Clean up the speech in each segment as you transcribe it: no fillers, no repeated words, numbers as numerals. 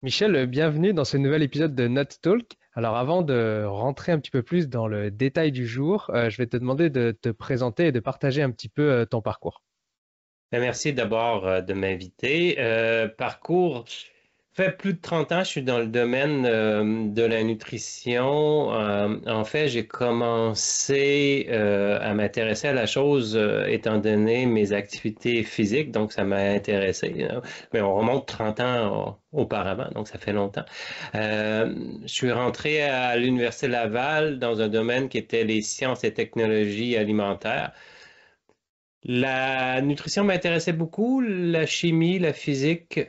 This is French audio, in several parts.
Michel, bienvenue dans ce nouvel épisode de Not Talk. Alors avant de rentrer un petit peu plus dans le détail du jour, je vais te demander de te présenter et de partager un petit peu ton parcours. Merci d'abord de m'inviter. Parcours, fait plus de 30 ans, je suis dans le domaine de la nutrition. En fait, j'ai commencé à m'intéresser à la chose étant donné mes activités physiques, donc ça m'a intéressé, hein. Mais on remonte 30 ans auparavant, donc ça fait longtemps. Je suis rentré à l'Université Laval dans un domaine qui était les sciences et technologies alimentaires. La nutrition m'intéressait beaucoup, la chimie, la physique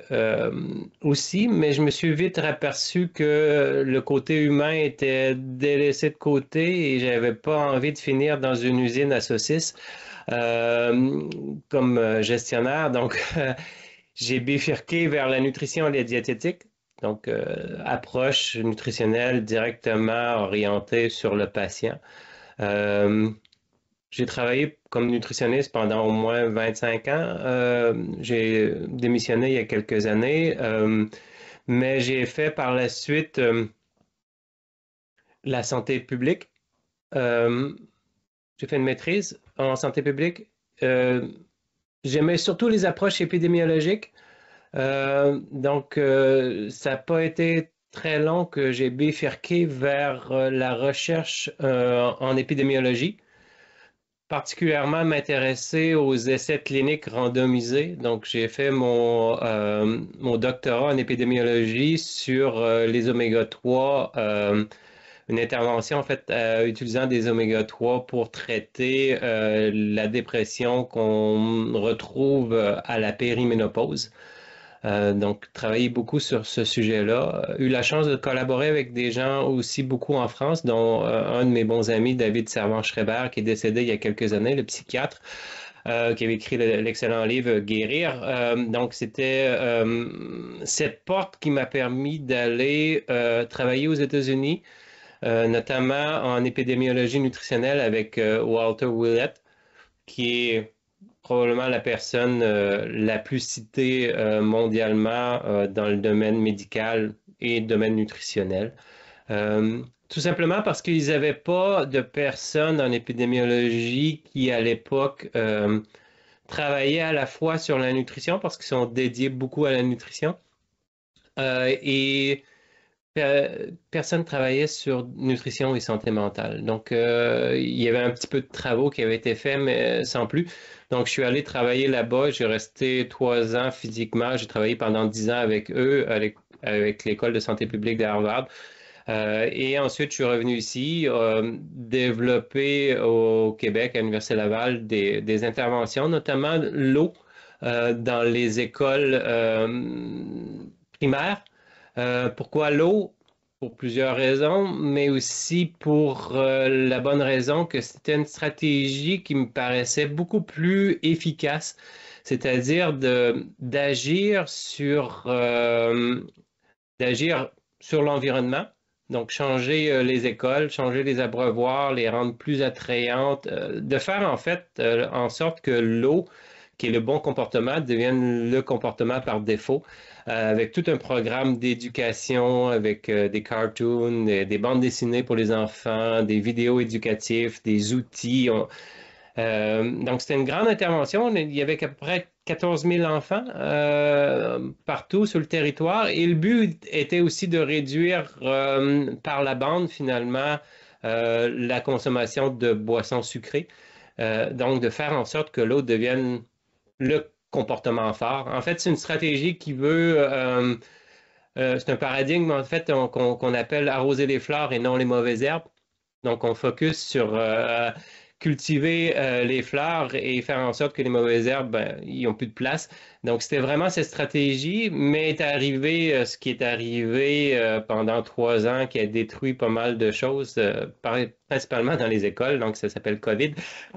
aussi, mais je me suis vite aperçu que le côté humain était délaissé de côté et j'avais pas envie de finir dans une usine à saucisses comme gestionnaire. Donc, j'ai bifurqué vers la nutrition et la diététique. Donc, approche nutritionnelle directement orientée sur le patient. Euh, j'ai travaillé comme nutritionniste pendant au moins 25 ans. J'ai démissionné il y a quelques années, mais j'ai fait par la suite la santé publique. Euh, j'ai fait une maîtrise en santé publique. Euh, J'aimais surtout les approches épidémiologiques. Donc, ça n'a pas été très long que j'ai bifurqué vers la recherche en épidémiologie, particulièrement m'intéresser aux essais cliniques randomisés. Donc, j'ai fait mon doctorat en épidémiologie sur les oméga 3, une intervention en fait utilisant des oméga 3 pour traiter la dépression qu'on retrouve à la périménopause. Donc, travailler beaucoup sur ce sujet-là. Eu la chance de collaborer avec des gens aussi beaucoup en France, dont un de mes bons amis, David Servan-Schreiber, qui est décédé il y a quelques années, le psychiatre, qui avait écrit l'excellent livre Guérir. Donc, c'était cette porte qui m'a permis d'aller travailler aux États-Unis, notamment en épidémiologie nutritionnelle avec Walter Willett, qui est probablement la personne la plus citée mondialement dans le domaine médical et le domaine nutritionnel. Tout simplement parce qu'ils n'avaient pas de personnes en épidémiologie qui, à l'époque, travaillaient à la fois sur la nutrition, parce qu'ils sont dédiés beaucoup à la nutrition, et personne travaillait sur nutrition et santé mentale. Donc, il y avait un petit peu de travaux qui avaient été faits, mais sans plus. Donc, je suis allé travailler là-bas. J'ai resté 3 ans physiquement. J'ai travaillé pendant 10 ans avec eux, avec l'école de santé publique de Harvard. Et ensuite, je suis revenu ici, développer au Québec, à l'Université Laval, des interventions, notamment l'eau dans les écoles primaires. Pourquoi l'eau? Pour plusieurs raisons, mais aussi pour la bonne raison que c'était une stratégie qui me paraissait beaucoup plus efficace, c'est-à-dire d'agir sur l'environnement. Donc, changer les écoles, changer les abreuvoirs, les rendre plus attrayantes, de faire en fait en sorte que l'eau, qui est le bon comportement, devienne le comportement par défaut, avec tout un programme d'éducation, avec des cartoons, des bandes dessinées pour les enfants, des vidéos éducatives, des outils. Donc, c'était une grande intervention. Il y avait à peu près 14 000 enfants partout sur le territoire. Et le but était aussi de réduire par la bande, finalement, la consommation de boissons sucrées. Donc, de faire en sorte que l'eau devienne le comportement fort. En fait, c'est une stratégie qui veut... c'est un paradigme, en fait, qu'on appelle arroser les fleurs et non les mauvaises herbes. Donc, on focus sur cultiver les fleurs et faire en sorte que les mauvaises herbes, ben, ils n'ont plus de place. Donc, c'était vraiment cette stratégie, mais est arrivé ce qui est arrivé pendant 3 ans, qui a détruit pas mal de choses, principalement dans les écoles. Donc, ça s'appelle COVID.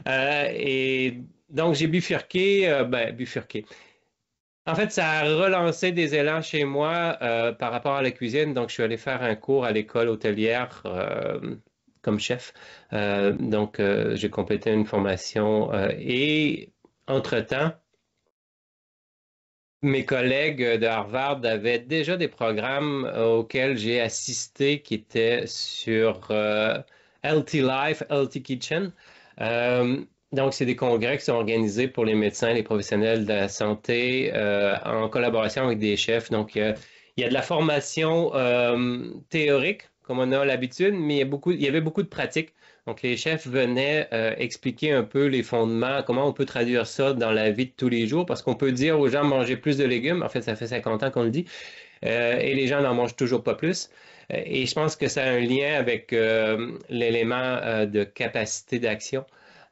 Et donc, j'ai bifurqué, bifurqué. En fait, ça a relancé des élans chez moi par rapport à la cuisine. Donc, je suis allé faire un cours à l'école hôtelière comme chef. Donc, j'ai complété une formation et entre-temps, mes collègues de Harvard avaient déjà des programmes auxquels j'ai assisté qui étaient sur LT Life, LT Kitchen. Euh, donc, c'est des congrès qui sont organisés pour les médecins, les professionnels de la santé, en collaboration avec des chefs. Donc, il y a de la formation théorique, comme on a l'habitude, mais il y avait beaucoup de pratiques. Donc, les chefs venaient expliquer un peu les fondements, comment on peut traduire ça dans la vie de tous les jours, parce qu'on peut dire aux gens manger plus de légumes. En fait, ça fait 50 ans qu'on le dit, et les gens n'en mangent toujours pas plus. Et je pense que ça a un lien avec l'élément de capacité d'action,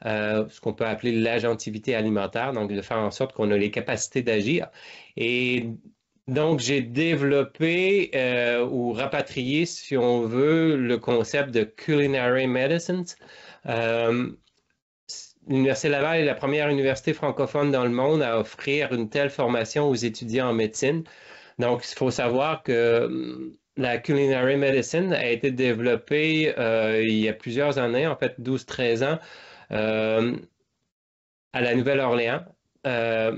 ce qu'on peut appeler l'agentivité alimentaire, donc de faire en sorte qu'on a les capacités d'agir. Et donc, j'ai développé ou rapatrié, si on veut, le concept de culinary medicines. Euh, L'Université Laval est la première université francophone dans le monde à offrir une telle formation aux étudiants en médecine. Donc, il faut savoir que la culinary medicine a été développée il y a plusieurs années, en fait 12-13 ans, euh, à la Nouvelle-Orléans, euh,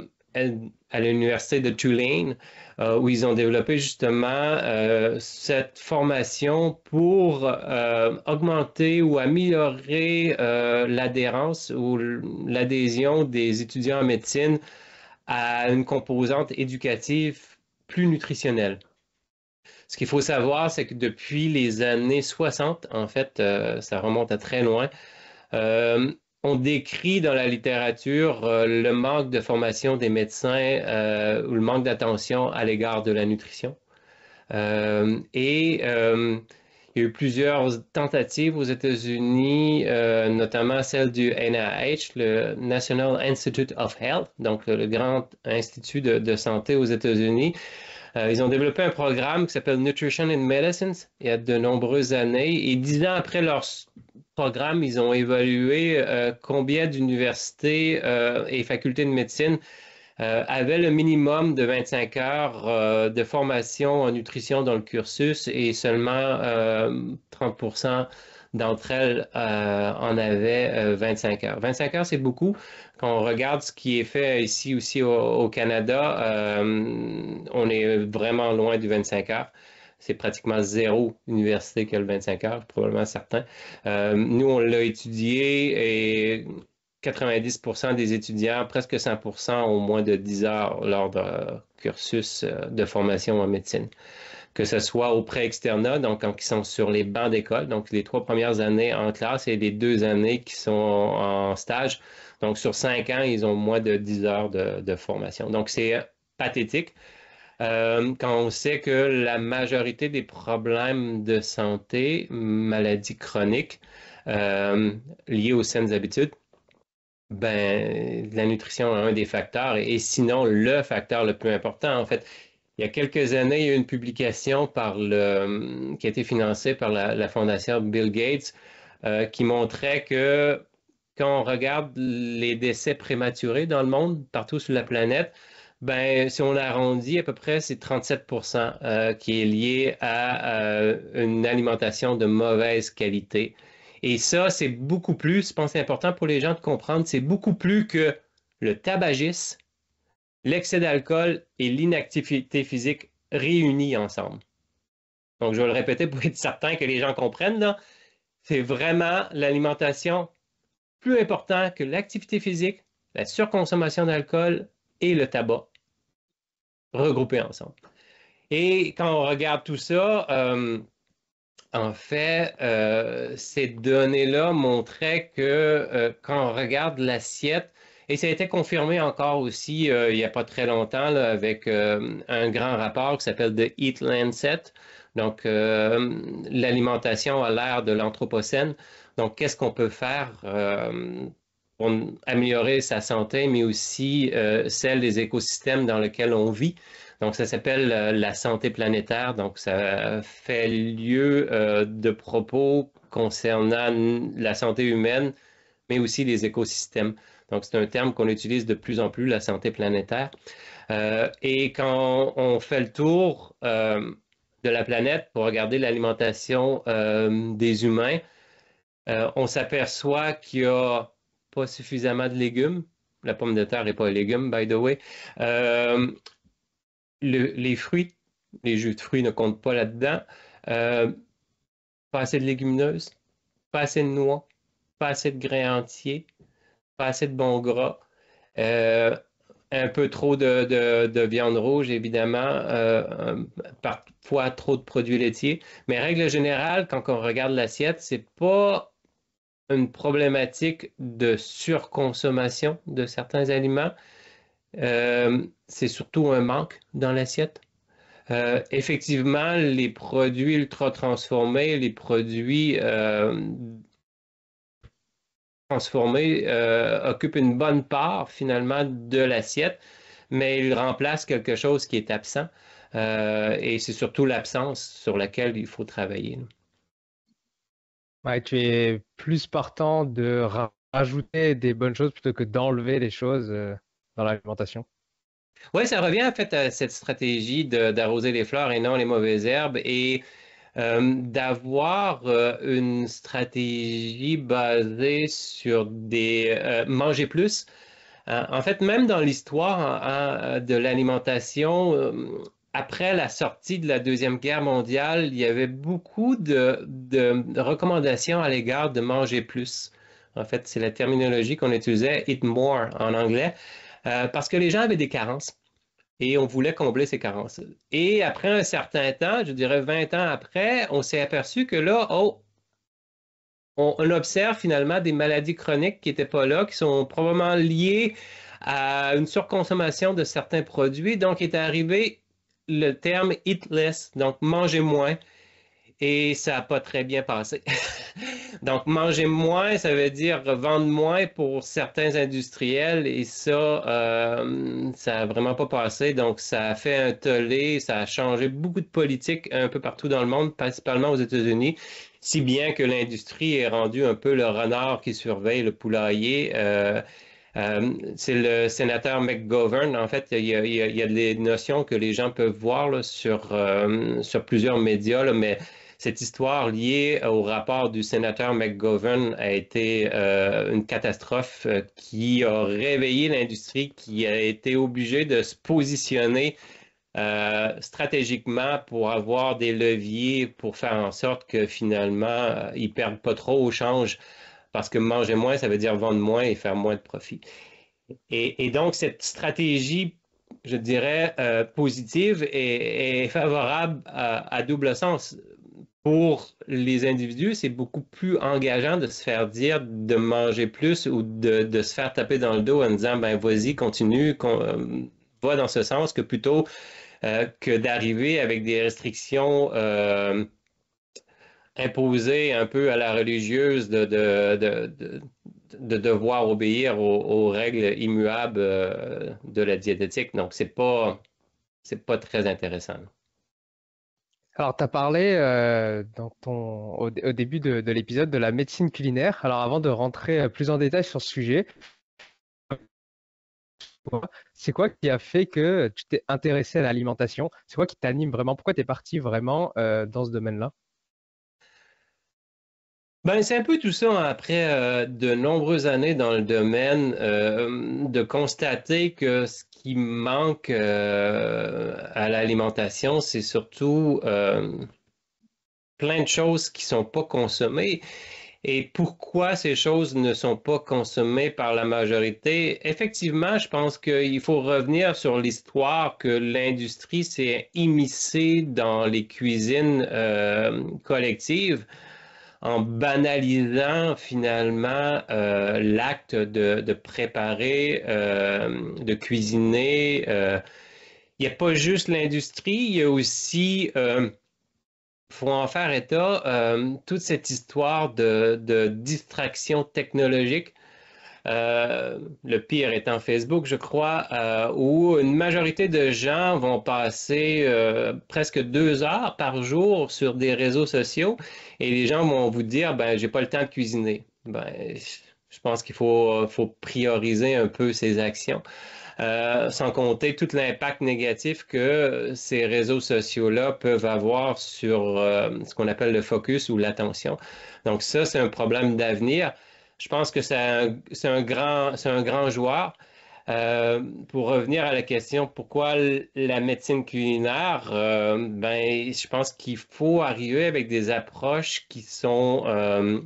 à l'université de Tulane, où ils ont développé justement cette formation pour augmenter ou améliorer l'adhérence ou l'adhésion des étudiants en médecine à une composante éducative plus nutritionnelle. Ce qu'il faut savoir, c'est que depuis les années 60, en fait, ça remonte à très loin, euh, on décrit dans la littérature le manque de formation des médecins ou le manque d'attention à l'égard de la nutrition. Il y a eu plusieurs tentatives aux États-Unis, notamment celle du NIH, le National Institute of Health, donc le grand institut de santé aux États-Unis. Ils ont développé un programme qui s'appelle Nutrition in Medicines il y a de nombreuses années. Et 10 ans après leur programme, ils ont évalué combien d'universités et facultés de médecine avaient le minimum de 25 heures de formation en nutrition dans le cursus et seulement 30% d'entre elles en avaient 25 heures. 25 heures, c'est beaucoup. Quand on regarde ce qui est fait ici aussi au Canada, on est vraiment loin du 25 heures. C'est pratiquement zéro université qui a le 25 heures, probablement certain. Nous, on l'a étudié et 90% des étudiants, presque 100%, ont moins de 10 heures lors de cursus de formation en médecine. Que ce soit au pré-externat, donc quand ils sont sur les bancs d'école, donc les 3 premières années en classe et les 2 années qui sont en stage. Donc sur 5 ans, ils ont moins de 10 heures de formation. Donc c'est pathétique. Quand on sait que la majorité des problèmes de santé, maladies chroniques, liées aux saines habitudes, ben, la nutrition est un des facteurs et sinon le facteur le plus important. En fait, il y a quelques années, il y a eu une publication qui a été financée par la fondation Bill Gates qui montrait que quand on regarde les décès prématurés dans le monde, partout sur la planète, ben, si on arrondit à peu près, c'est 37% qui est lié à une alimentation de mauvaise qualité. Et ça, c'est beaucoup plus, je pense que c'est important pour les gens de comprendre, c'est beaucoup plus que le tabagisme, l'excès d'alcool et l'inactivité physique réunis ensemble. Donc, je vais le répéter pour être certain que les gens comprennent, là. C'est vraiment l'alimentation plus important que l'activité physique, la surconsommation d'alcool et le tabac regroupés ensemble. Et quand on regarde tout ça, en fait, ces données-là montraient que quand on regarde l'assiette, et ça a été confirmé encore aussi il n'y a pas très longtemps là, avec un grand rapport qui s'appelle The Eat Lancet, donc l'alimentation à l'ère de l'Anthropocène. Donc, qu'est-ce qu'on peut faire pour améliorer sa santé, mais aussi celle des écosystèmes dans lesquels on vit? Donc, ça s'appelle la santé planétaire. Donc, ça fait lieu de propos concernant la santé humaine, mais aussi les écosystèmes. Donc, c'est un terme qu'on utilise de plus en plus, la santé planétaire. Et quand on fait le tour de la planète pour regarder l'alimentation des humains, on s'aperçoit qu'il n'y a pas suffisamment de légumes. La pomme de terre n'est pas un légume, by the way. les fruits, les jus de fruits ne comptent pas là-dedans. Euh, Pas assez de légumineuses, pas assez de noix, pas assez de grains entiers, pas assez de bons gras. Euh, un peu trop de viande rouge, évidemment, parfois trop de produits laitiers. Mais règle générale, quand on regarde l'assiette, c'est pas une problématique de surconsommation de certains aliments. C'est surtout un manque dans l'assiette. Effectivement, les produits ultra transformés, les produits transformés occupent une bonne part finalement de l'assiette, mais ils remplacent quelque chose qui est absent. Et c'est surtout l'absence sur laquelle il faut travailler. Ouais, tu es plus partant de rajouter des bonnes choses plutôt que d'enlever des choses dans l'alimentation. Oui, ça revient en fait à cette stratégie d'arroser les fleurs et non les mauvaises herbes et d'avoir une stratégie basée sur des manger plus. En fait, même dans l'histoire de l'alimentation, après la sortie de la Deuxième Guerre mondiale, il y avait beaucoup de recommandations à l'égard de manger plus. En fait, c'est la terminologie qu'on utilisait, eat more en anglais, parce que les gens avaient des carences et on voulait combler ces carences. Et après un certain temps, je dirais 20 ans après, on s'est aperçu que là, oh, on observe finalement des maladies chroniques qui n'étaient pas là, qui sont probablement liées à une surconsommation de certains produits. Donc, est arrivé le terme eat less, donc manger moins, et ça n'a pas très bien passé. Donc, manger moins, ça veut dire vendre moins pour certains industriels et ça n'a vraiment pas passé. Donc, ça a fait un tollé, ça a changé beaucoup de politiques un peu partout dans le monde, principalement aux États-Unis, si bien que l'industrie est rendue un peu le renard qui surveille le poulailler. C'est le sénateur McGovern. En fait, il y a des notions que les gens peuvent voir là, sur plusieurs médias, là, mais cette histoire liée au rapport du sénateur McGovern a été une catastrophe qui a réveillé l'industrie, qui a été obligée de se positionner stratégiquement pour avoir des leviers pour faire en sorte que finalement, ils ne perdent pas trop au change. Parce que manger moins, ça veut dire vendre moins et faire moins de profit. Et donc, cette stratégie, je dirais, positive est favorable à double sens. Pour les individus, c'est beaucoup plus engageant de se faire dire de manger plus ou de se faire taper dans le dos en disant, ben vas-y, continue, va dans ce sens, que plutôt que d'arriver avec des restrictions imposées un peu à la religieuse de devoir obéir aux règles immuables de la diététique. Donc, c'est pas très intéressant. Alors, tu as parlé au début de l'épisode de la médecine culinaire. Alors, avant de rentrer plus en détail sur ce sujet, c'est quoi qui a fait que tu t'es intéressé à l'alimentation? C'est quoi qui t'anime vraiment? Pourquoi tu es parti vraiment dans ce domaine-là? Ben, c'est un peu tout ça après de nombreuses années dans le domaine, de constater que ce qui manque à l'alimentation, c'est surtout plein de choses qui sont pas consommées. Et pourquoi ces choses ne sont pas consommées par la majorité? Effectivement, je pense qu'il faut revenir sur l'histoire que l'industrie s'est immiscée dans les cuisines collectives en banalisant finalement l'acte de préparer, de cuisiner. Il n'y a pas juste l'industrie, il y a aussi faut en faire état, toute cette histoire de distraction technologique, le pire étant Facebook, je crois, où une majorité de gens vont passer presque 2 heures par jour sur des réseaux sociaux et les gens vont vous dire, ben, j'ai pas le temps de cuisiner. Ben, je pense faut prioriser un peu ses actions. Sans compter tout l'impact négatif que ces réseaux sociaux-là peuvent avoir sur ce qu'on appelle le focus ou l'attention. Donc ça, c'est un problème d'avenir. Je pense que c'est un grand joueur. Pour revenir à la question pourquoi la médecine culinaire, ben, je pense qu'il faut arriver avec des approches qui sont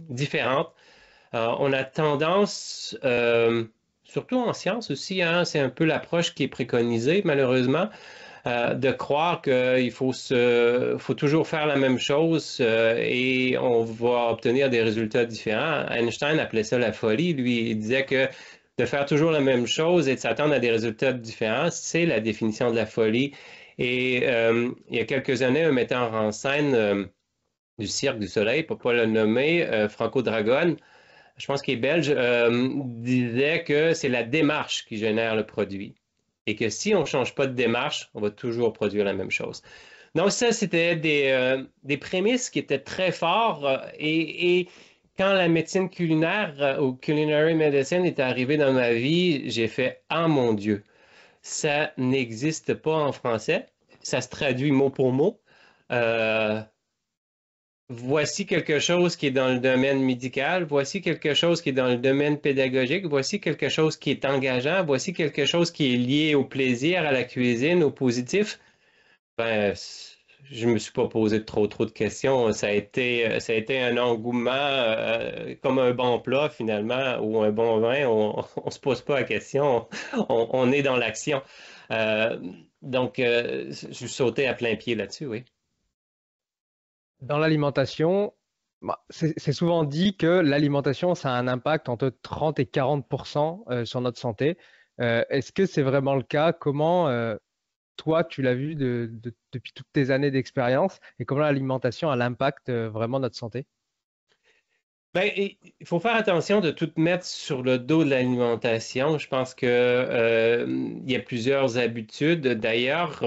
différentes. On a tendance, surtout en sciences aussi, hein, c'est un peu l'approche qui est préconisée malheureusement, de croire faut toujours faire la même chose et on va obtenir des résultats différents. Einstein appelait ça la folie. Lui, il disait que de faire toujours la même chose et de s'attendre à des résultats différents, c'est la définition de la folie. Et il y a quelques années, un metteur en scène du Cirque du Soleil, pour ne pas le nommer, Franco Dragone, je pense qu'il est belge, disait que c'est la démarche qui génère le produit et que si on ne change pas de démarche, on va toujours produire la même chose. Donc ça, c'était des prémices qui étaient très forts et quand la médecine culinaire ou culinary medicine est arrivée dans ma vie, j'ai fait « Ah mon Dieu, ça n'existe pas en français, ça se traduit mot pour mot. Euh, Voici quelque chose qui est dans le domaine médical, voici quelque chose qui est dans le domaine pédagogique, voici quelque chose qui est engageant, voici quelque chose qui est lié au plaisir, à la cuisine, au positif. Ben, je me suis pas posé trop de questions. Ça a été un engouement comme un bon plat finalement ou un bon vin. On se pose pas la question, on est dans l'action. Euh, je suis sauté à plein pied là-dessus, oui. Dans l'alimentation, bah, c'est souvent dit que l'alimentation, ça a un impact entre 30 et 40% sur notre santé. Est-ce que c'est vraiment le cas? Comment, toi, tu l'as vu depuis toutes tes années d'expérience et comment l'alimentation a l'impact vraiment notre santé? Ben, il faut faire attention de tout mettre sur le dos de l'alimentation. Je pense que, il y a plusieurs habitudes. D'ailleurs,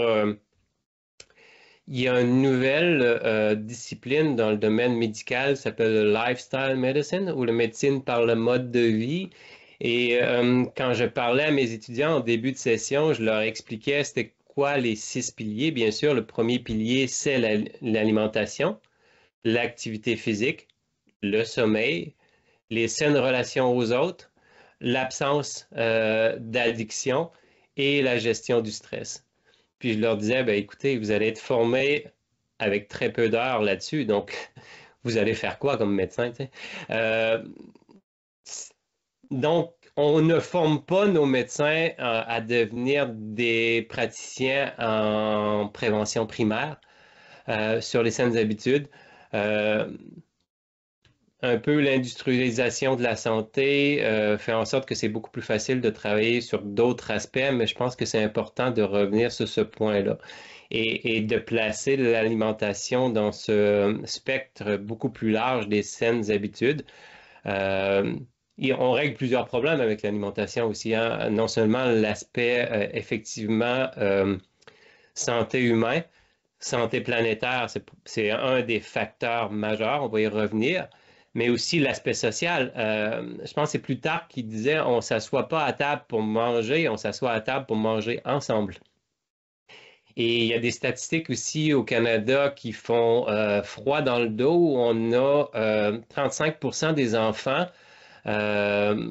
il y a une nouvelle discipline dans le domaine médical qui s'appelle le lifestyle medicine ou la médecine par le mode de vie. Et quand je parlais à mes étudiants en début de session, je leur expliquais c'était quoi les 6 piliers. Bien sûr, le premier pilier, c'est l'alimentation, l'activité physique, le sommeil, les saines relations aux autres, l'absence d'addiction et la gestion du stress. Puis je leur disais, ben, écoutez, vous allez être formé avec très peu d'heures là-dessus, donc vous allez faire quoi comme médecin, tu sais? Euh, donc, on ne forme pas nos médecins à devenir des praticiens en prévention primaire sur les saines habitudes. Euh, un peu l'industrialisation de la santé fait en sorte que c'est beaucoup plus facile de travailler sur d'autres aspects, mais je pense que c'est important de revenir sur ce point-là et de placer l'alimentation dans ce spectre beaucoup plus large des saines habitudes. Euh, et on règle plusieurs problèmes avec l'alimentation aussi, hein. Non seulement l'aspect effectivement santé humaine, santé planétaire, c'est un des facteurs majeurs, on va y revenir, mais aussi l'aspect social. Je pense que c'est plus tard qu'il disait on ne s'assoit pas à table pour manger, on s'assoit à table pour manger ensemble. Et il y a des statistiques aussi au Canada qui font froid dans le dos où on a 35% des enfants euh,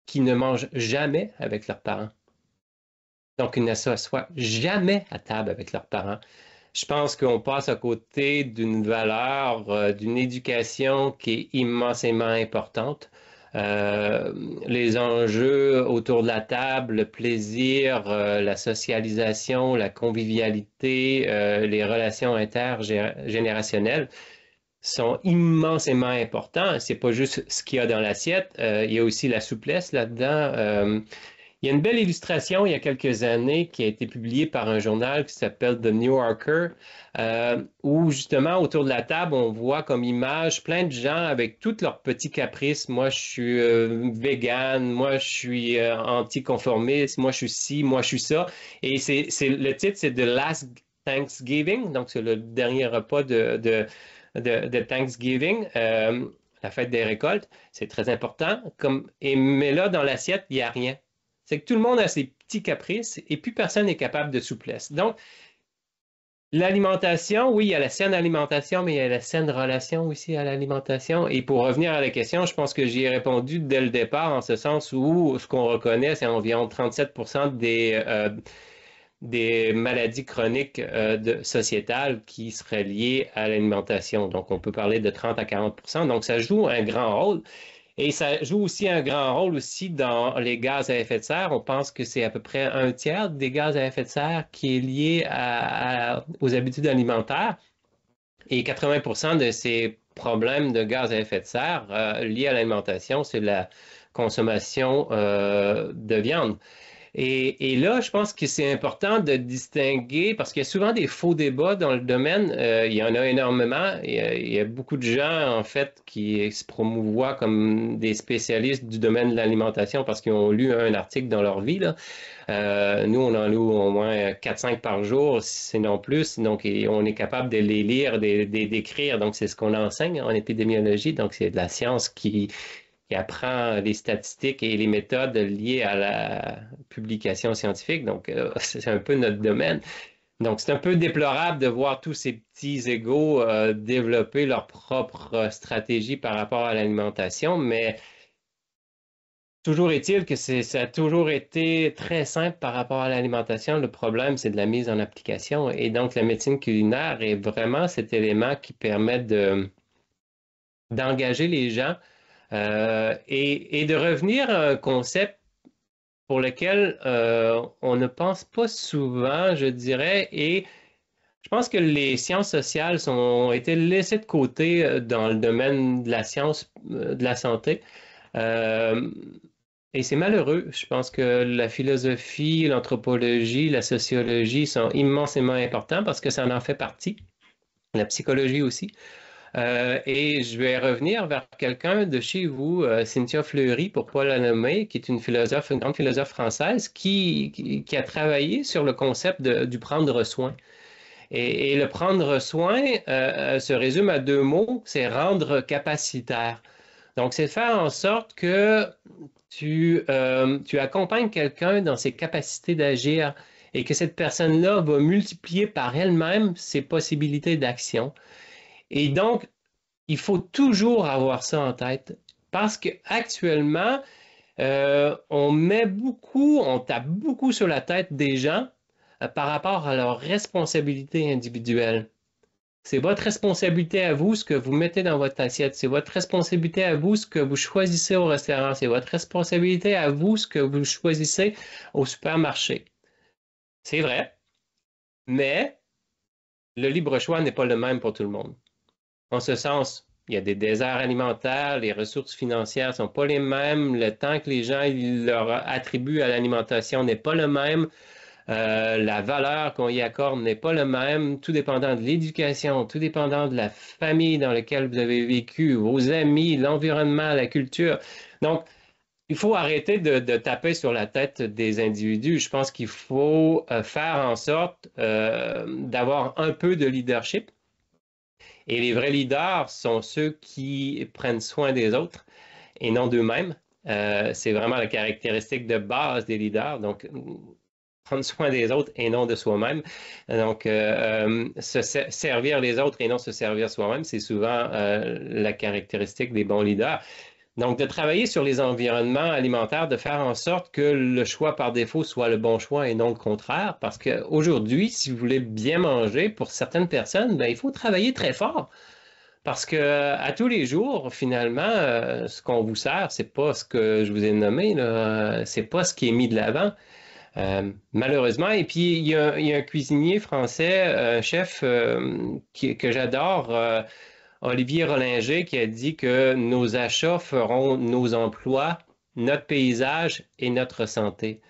qui ne mangent jamais avec leurs parents. Donc, ils ne s'assoient jamais à table avec leurs parents. Je pense qu'on passe à côté d'une valeur, d'une éducation qui est immensément importante. Euh, les enjeux autour de la table, le plaisir, la socialisation, la convivialité, les relations intergénérationnelles sont immensément importants. C'est pas juste ce qu'il y a dans l'assiette, il y a aussi la souplesse là-dedans. Il y a une belle illustration il y a quelques années qui a été publiée par un journal qui s'appelle The New Yorker, où justement autour de la table, on voit comme image plein de gens avec tous leurs petits caprices. Moi, je suis vegan, moi, je suis anticonformiste, moi, je suis ci, moi, je suis ça. Et le titre, c'est The Last Thanksgiving, donc c'est le dernier repas de Thanksgiving. La fête des récoltes, c'est très important. Mais là, dans l'assiette, il n'y a rien. C'est que tout le monde a ses petits caprices et plus personne n'est capable de souplesse. Donc, L'alimentation, oui, il y a la saine alimentation, mais il y a la saine relation aussi à l'alimentation. Et pour revenir à la question, je pense que j'y ai répondu dès le départ, en ce sens où ce qu'on reconnaît, c'est environ 37% des maladies chroniques sociétales qui seraient liées à l'alimentation. Donc, on peut parler de 30 à 40%. Donc, ça joue un grand rôle. Et ça joue aussi un grand rôle aussi dans les gaz à effet de serre. On pense que c'est à peu près un tiers des gaz à effet de serre qui est lié aux habitudes alimentaires. Et 80% de ces problèmes de gaz à effet de serre liés à l'alimentation, c'est la consommation de viande. Et là, je pense que c'est important de distinguer, parce qu'il y a souvent des faux débats dans le domaine. Il y en a énormément. Il y a beaucoup de gens, en fait, qui se promouvoient comme des spécialistes du domaine de l'alimentation parce qu'ils ont lu un article dans leur vie, là. Nous, on en lit au moins 4-5 par jour, sinon plus. Donc, on est capable de les lire, d'écrire. Donc, c'est ce qu'on enseigne en épidémiologie. Donc, c'est de la science qui apprend les statistiques et les méthodes liées à la publication scientifique. Donc, c'est un peu notre domaine. Donc, c'est un peu déplorable de voir tous ces petits égaux développer leur propre stratégie par rapport à l'alimentation, mais toujours est-il que ça a toujours été très simple par rapport à l'alimentation. Le problème, c'est de la mise en application. Et donc, la médecine culinaire est vraiment cet élément qui permet d'engager les gens et de revenir à un concept pour lequel on ne pense pas souvent, je dirais, et je pense que les sciences sociales ont été laissées de côté dans le domaine de la science de la santé. Euh, et c'est malheureux. Je pense que la philosophie, l'anthropologie, la sociologie sont immensément importants parce que ça en fait partie. La psychologie aussi. Et je vais revenir vers quelqu'un de chez vous, Cynthia Fleury, pour ne pas la nommer, qui est une philosophe, une grande philosophe française, qui a travaillé sur le concept du prendre soin. Et le prendre soin se résume à deux mots, c'est rendre capacitaire. Donc, c'est faire en sorte que tu accompagnes quelqu'un dans ses capacités d'agir et que cette personne-là va multiplier par elle-même ses possibilités d'action. Et donc, il faut toujours avoir ça en tête parce qu'actuellement, on tape beaucoup sur la tête des gens par rapport à leurs responsabilités individuelles. C'est votre responsabilité à vous ce que vous mettez dans votre assiette. C'est votre responsabilité à vous ce que vous choisissez au restaurant. C'est votre responsabilité à vous ce que vous choisissez au supermarché. C'est vrai, mais le libre choix n'est pas le même pour tout le monde. En ce sens, il y a des déserts alimentaires, les ressources financières ne sont pas les mêmes, le temps que les gens leur attribuent à l'alimentation n'est pas le même, la valeur qu'on y accorde n'est pas le même, tout dépendant de l'éducation, tout dépendant de la famille dans laquelle vous avez vécu, vos amis, l'environnement, la culture. Donc, il faut arrêter de taper sur la tête des individus. Je pense qu'il faut faire en sorte d'avoir un peu de leadership. Et les vrais leaders sont ceux qui prennent soin des autres et non d'eux-mêmes. C'est vraiment la caractéristique de base des leaders. Donc, prendre soin des autres et non de soi-même. Donc, servir les autres et non se servir soi-même, c'est souvent la caractéristique des bons leaders. Donc, de travailler sur les environnements alimentaires, de faire en sorte que le choix par défaut soit le bon choix et non le contraire. Parce qu'aujourd'hui, si vous voulez bien manger, pour certaines personnes, ben, il faut travailler très fort. Parce que à tous les jours, finalement, ce qu'on vous sert, c'est pas ce que je vous ai nommé, là, c'est pas ce qui est mis de l'avant. Malheureusement. Et puis, il y a un cuisinier français, un chef que j'adore, Olivier Rollinger, qui a dit que nos achats feront nos emplois, notre paysage et notre santé.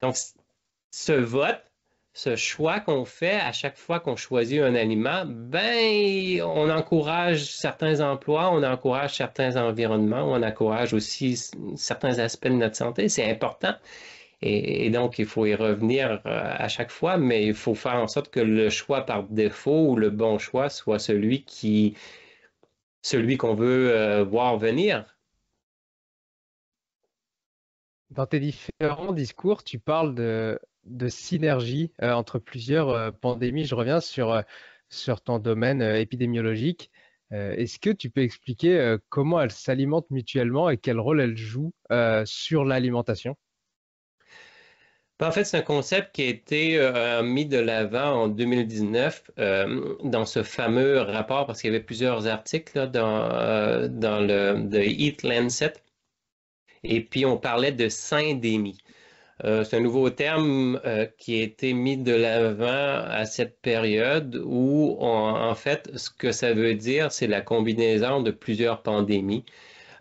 Donc, ce vote, ce choix qu'on fait à chaque fois qu'on choisit un aliment, ben, on encourage certains emplois, on encourage certains environnements, on encourage aussi certains aspects de notre santé. C'est important. Et donc, il faut y revenir à chaque fois, mais il faut faire en sorte que le choix par défaut ou le bon choix soit celui qu'on veut voir venir. Dans tes différents discours, tu parles de synergie entre plusieurs pandémies. Je reviens sur ton domaine épidémiologique. Est-ce que tu peux expliquer comment elles s'alimentent mutuellement et quel rôle elles jouent sur l'alimentation? Ben, en fait, c'est un concept qui a été mis de l'avant en 2019 dans ce fameux rapport, parce qu'il y avait plusieurs articles là, dans le The Eat Lancet, et puis on parlait de syndémie. C'est un nouveau terme qui a été mis de l'avant à cette période où, en fait, ce que ça veut dire, c'est la combinaison de plusieurs pandémies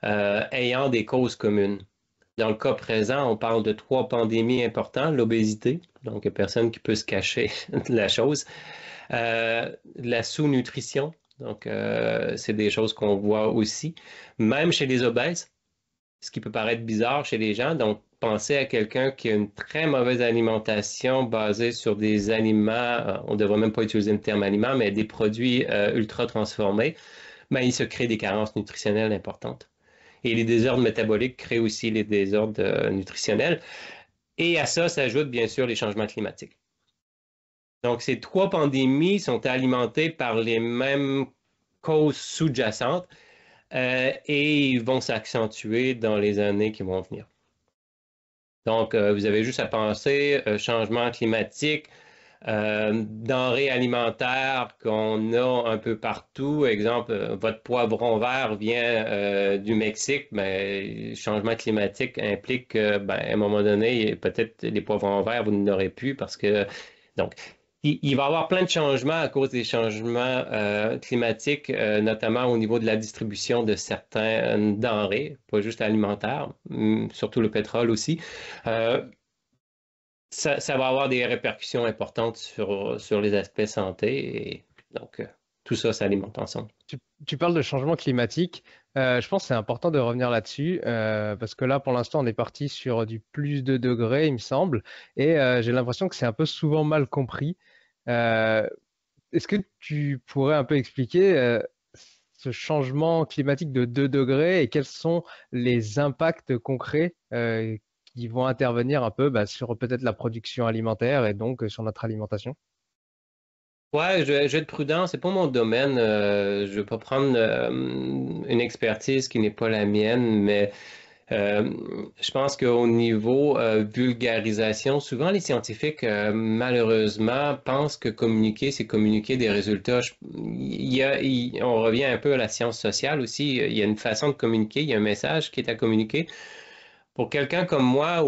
ayant des causes communes. Dans le cas présent, on parle de trois pandémies importantes, l'obésité, donc il n'y a personne qui peut se cacher de la chose, la sous-nutrition, donc c'est des choses qu'on voit aussi, même chez les obèses, ce qui peut paraître bizarre chez les gens. Donc, pensez à quelqu'un qui a une très mauvaise alimentation basée sur des aliments, on ne devrait même pas utiliser le terme aliment, mais des produits ultra transformés, ben, il se crée des carences nutritionnelles importantes. Et les désordres métaboliques créent aussi les désordres nutritionnels. Et à ça s'ajoutent bien sûr les changements climatiques. Donc, ces trois pandémies sont alimentées par les mêmes causes sous-jacentes et vont s'accentuer dans les années qui vont venir. Donc, vous avez juste à penser changement climatique, denrées alimentaires qu'on a un peu partout. Exemple, votre poivron vert vient du Mexique, mais le changement climatique implique que, ben, à un moment donné, peut-être les poivrons verts, vous n'en aurez plus parce que, donc, il va y avoir plein de changements à cause des changements climatiques, notamment au niveau de la distribution de certaines denrées, pas juste alimentaires, surtout le pétrole aussi. Ça va avoir des répercussions importantes sur les aspects santé et donc tout ça s'alimente ensemble. Tu, tu parles de changement climatique. Je pense que c'est important de revenir là-dessus parce que là, pour l'instant, on est parti sur du plus de degrés, il me semble, et j'ai l'impression que c'est un peu souvent mal compris. Euh, Est-ce que tu pourrais un peu expliquer ce changement climatique de 2 degrés et quels sont les impacts concrets qui vont intervenir un peu bah, sur peut-être la production alimentaire et donc sur notre alimentation? Ouais, je vais être prudent, c'est pas mon domaine. Je vais pas prendre une expertise qui n'est pas la mienne, mais Euh, je pense qu'au niveau vulgarisation, souvent les scientifiques, malheureusement, pensent que communiquer, c'est communiquer des résultats. On revient un peu à la science sociale aussi. Il y a une façon de communiquer, il y a un message qui est à communiquer. Pour quelqu'un comme moi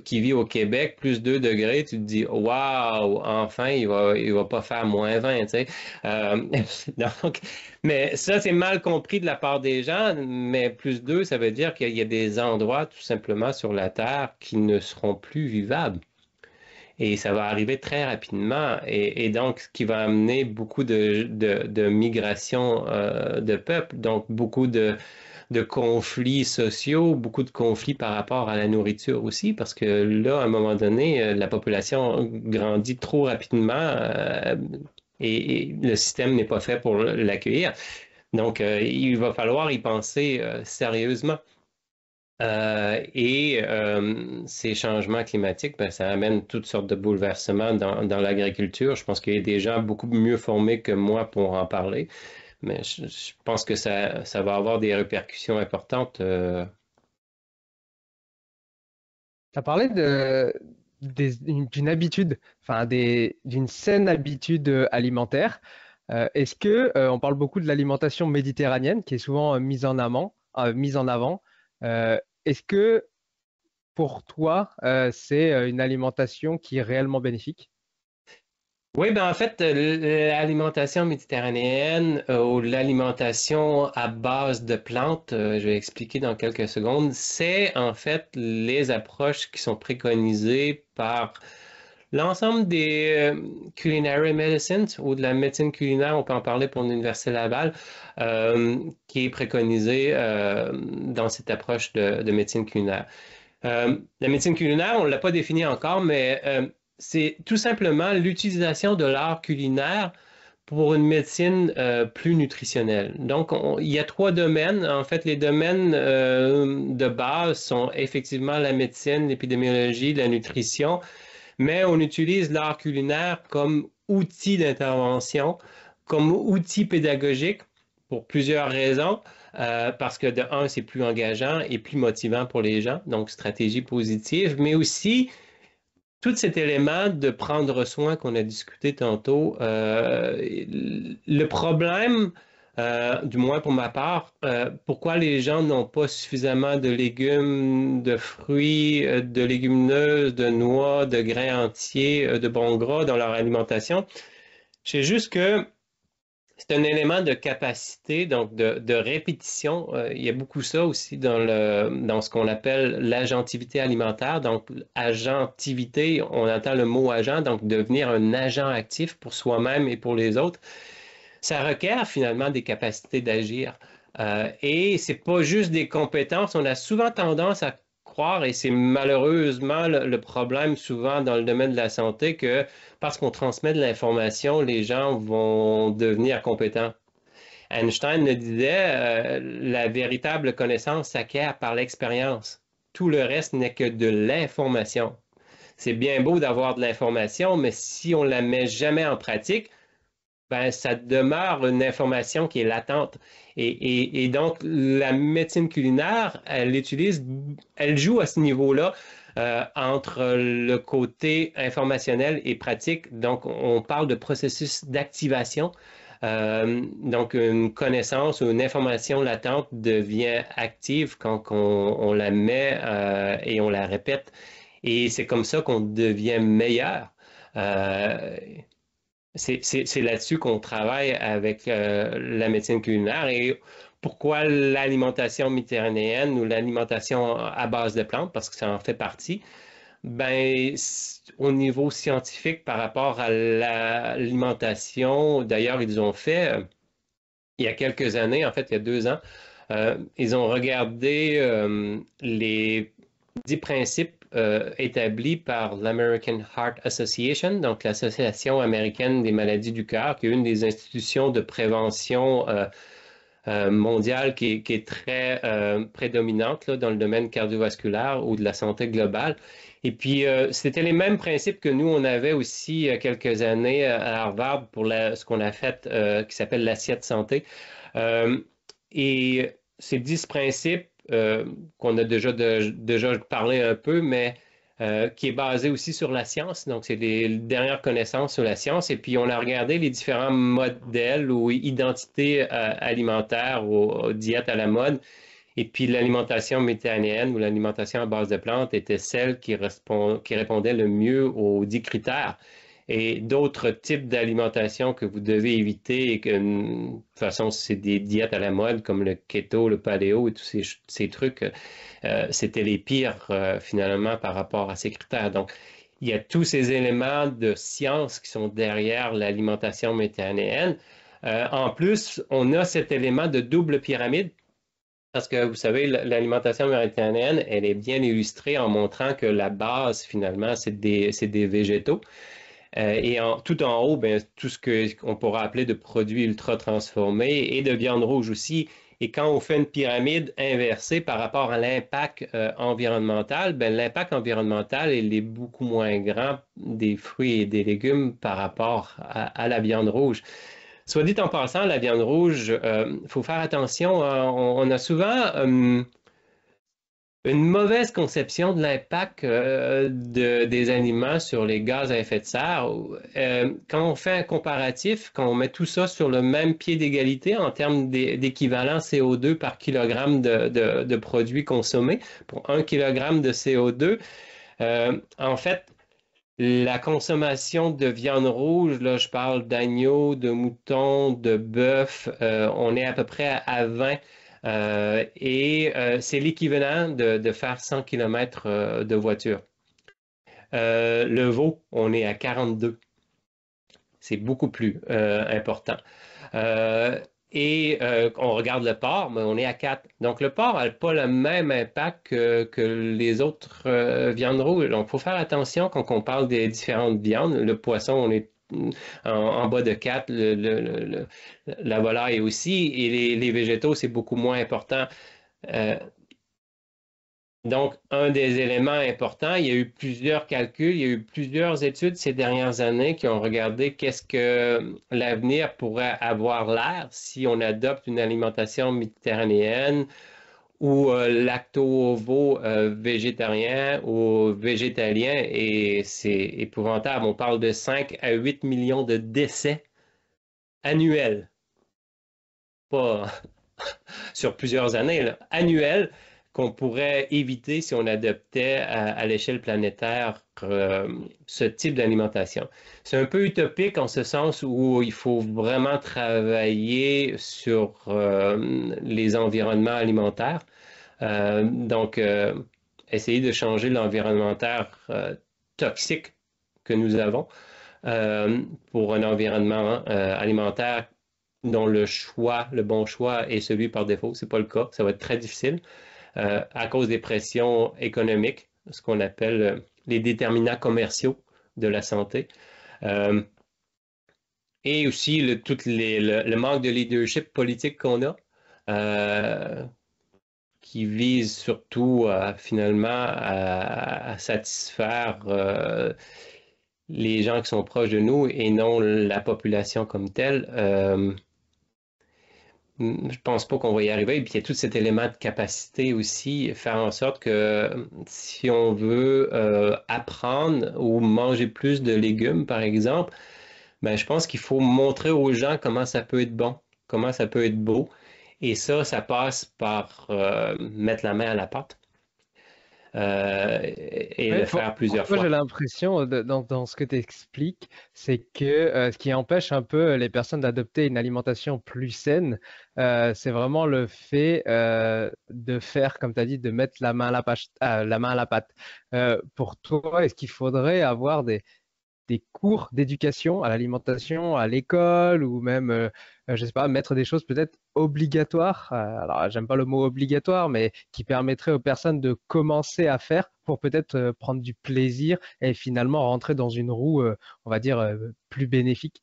qui vit au Québec, plus 2 degrés, tu te dis, waouh, enfin, il va pas faire moins 20, tu sais. Euh, donc, mais ça, c'est mal compris de la part des gens, mais plus 2, ça veut dire qu'il y a des endroits, tout simplement, sur la Terre qui ne seront plus vivables. Et ça va arriver très rapidement, et donc, ce qui va amener beaucoup de migration de peuples, donc beaucoup de conflits sociaux, beaucoup de conflits par rapport à la nourriture aussi, parce que là, à un moment donné, la population grandit trop rapidement et le système n'est pas fait pour l'accueillir. Donc, il va falloir y penser sérieusement. Ces changements climatiques, ben, ça amène toutes sortes de bouleversements dans l'agriculture. Je pense qu'il y a des gens beaucoup mieux formés que moi pour en parler, mais je pense que ça va avoir des répercussions importantes. Tu as parlé d'une habitude, enfin d'une saine habitude alimentaire. Est-ce que on parle beaucoup de l'alimentation méditerranéenne qui est souvent mise en avant. Est-ce que pour toi, c'est une alimentation qui est réellement bénéfique? Oui, ben en fait, l'alimentation méditerranéenne ou l'alimentation à base de plantes, je vais expliquer dans quelques secondes, c'est en fait les approches qui sont préconisées par l'ensemble des culinary medicines ou de la médecine culinaire, on peut en parler pour l'Université Laval, qui est préconisée dans cette approche de médecine culinaire. La médecine culinaire, on ne l'a pas définie encore, mais c'est tout simplement l'utilisation de l'art culinaire pour une médecine plus nutritionnelle. Donc, il y a trois domaines. En fait, les domaines de base sont effectivement la médecine, l'épidémiologie, la nutrition, mais on utilise l'art culinaire comme outil d'intervention, comme outil pédagogique pour plusieurs raisons. Parce que de un, c'est plus engageant et plus motivant pour les gens, donc stratégie positive, mais aussi tout cet élément de prendre soin qu'on a discuté tantôt. Le problème, du moins pour ma part, pourquoi les gens n'ont pas suffisamment de légumes, de fruits, de légumineuses, de noix, de grains entiers, de bons gras dans leur alimentation, c'est juste que c'est un élément de capacité, donc de répétition. Il y a beaucoup ça aussi dans ce qu'on appelle l'agentivité alimentaire. Donc, agentivité, on entend le mot agent, donc devenir un agent actif pour soi-même et pour les autres. Ça requiert finalement des capacités d'agir. Et c'est pas juste des compétences. On a souvent tendance à croire, et c'est malheureusement le problème souvent dans le domaine de la santé, que parce qu'on transmet de l'information, les gens vont devenir compétents. Einstein le disait, la véritable connaissance s'acquiert par l'expérience. Tout le reste n'est que de l'information. C'est bien beau d'avoir de l'information, mais si on ne la met jamais en pratique, ben, ça demeure une information qui est latente. Et donc, la médecine culinaire, elle joue à ce niveau-là entre le côté informationnel et pratique. Donc, on parle de processus d'activation. Donc, une connaissance ou une information latente devient active quand on la met et on la répète. Et c'est comme ça qu'on devient meilleur. Euh, c'est là-dessus qu'on travaille avec la médecine culinaire et pourquoi l'alimentation méditerranéenne ou l'alimentation à base de plantes, parce que ça en fait partie, ben, au niveau scientifique par rapport à l'alimentation, d'ailleurs, ils ont fait, il y a quelques années, en fait, il y a 2 ans, ils ont regardé les 10 principes établis par l'American Heart Association, donc l'Association américaine des maladies du cœur, qui est une des institutions de prévention mondiale qui est très prédominante là, dans le domaine cardiovasculaire ou de la santé globale. Et puis, c'était les mêmes principes que nous, on avait aussi il y a quelques années à Harvard pour ce qu'on a fait qui s'appelle l'assiette santé. Euh, et ces 10 principes qu'on a déjà parlé un peu, mais qui est basé aussi sur la science. Donc, c'est les dernières connaissances sur la science. Et puis, on a regardé les différents modèles ou identités alimentaires ou diètes à la mode. Et puis, l'alimentation méditerranéenne ou l'alimentation à base de plantes était celle qui répondait le mieux aux 10 critères. Et d'autres types d'alimentation que vous devez éviter et que, de toute façon, c'est des diètes à la mode comme le keto, le paléo et tous ces trucs, c'était les pires finalement par rapport à ces critères. Donc, il y a tous ces éléments de science qui sont derrière l'alimentation méditerranéenne. En plus, on a cet élément de double pyramide parce que vous savez, l'alimentation méditerranéenne, elle est bien illustrée en montrant que la base, finalement, c'est des végétaux. Et tout en haut, ben, tout ce qu'on pourra appeler de produits ultra transformés et de viande rouge aussi. Et quand on fait une pyramide inversée par rapport à l'impact environnemental, ben, l'impact environnemental, il est beaucoup moins grand des fruits et des légumes par rapport à la viande rouge. Soit dit en passant, la viande rouge, il faut faire attention, hein. On a souvent une mauvaise conception de l'impact des aliments sur les gaz à effet de serre. Quand on fait un comparatif, quand on met tout ça sur le même pied d'égalité en termes d'équivalent CO2 par kilogramme de produits consommés, pour 1 kilogramme de CO2, en fait, la consommation de viande rouge, là, je parle d'agneau, de mouton, de bœuf, on est à peu près à 20. C'est l'équivalent de faire 100 km de voiture. Le veau, on est à 42. C'est beaucoup plus important. On regarde le porc, mais on est à 4. Donc, le porc n'a pas le même impact que les autres viandes rouges. Donc, il faut faire attention quand on parle des différentes viandes. Le poisson, on est en bas de 4, la volaille aussi, et les végétaux, c'est beaucoup moins important. Donc, un des éléments importants, il y a eu plusieurs calculs, il y a eu plusieurs études ces dernières années qui ont regardé qu'est-ce que l'avenir pourrait avoir l'air si on adopte une alimentation méditerranéenne ou lacto-ovo végétarien ou végétalien, et c'est épouvantable. On parle de 5 à 8 millions de décès annuels, pas sur plusieurs années, là, annuels, qu'on pourrait éviter si on adoptait à l'échelle planétaire ce type d'alimentation. C'est un peu utopique en ce sens où il faut vraiment travailler sur les environnements alimentaires. Donc, essayer de changer l'environnementaire toxique que nous avons euh, pour un environnement alimentaire dont le choix, le bon choix est celui par défaut. C'est pas le cas. Ça va être très difficile à cause des pressions économiques, ce qu'on appelle les déterminants commerciaux de la santé. Euh, et aussi le manque de leadership politique qu'on a. Qui vise surtout finalement à satisfaire les gens qui sont proches de nous et non la population comme telle. Je pense pas qu'on va y arriver. Et puis il y a tout cet élément de capacité aussi, faire en sorte que si on veut apprendre ou manger plus de légumes, par exemple, ben, je pense qu'il faut montrer aux gens comment ça peut être bon, comment ça peut être beau. Et ça passe par mettre la main à la pâte et Ouais, le faire plusieurs moi, j'ai fois. l'impression, dans ce que tu expliques, c'est que ce qui empêche un peu les personnes d'adopter une alimentation plus saine, c'est vraiment le fait de faire, comme tu as dit, de mettre la main à la main à la pâte. Pour toi, est-ce qu'il faudrait avoir des cours d'éducation à l'alimentation à l'école ou même, je sais pas, mettre des choses peut-être obligatoires. Alors, j'aime pas le mot obligatoire, mais qui permettraient aux personnes de commencer à faire pour peut-être prendre du plaisir et finalement rentrer dans une roue, on va dire, plus bénéfique.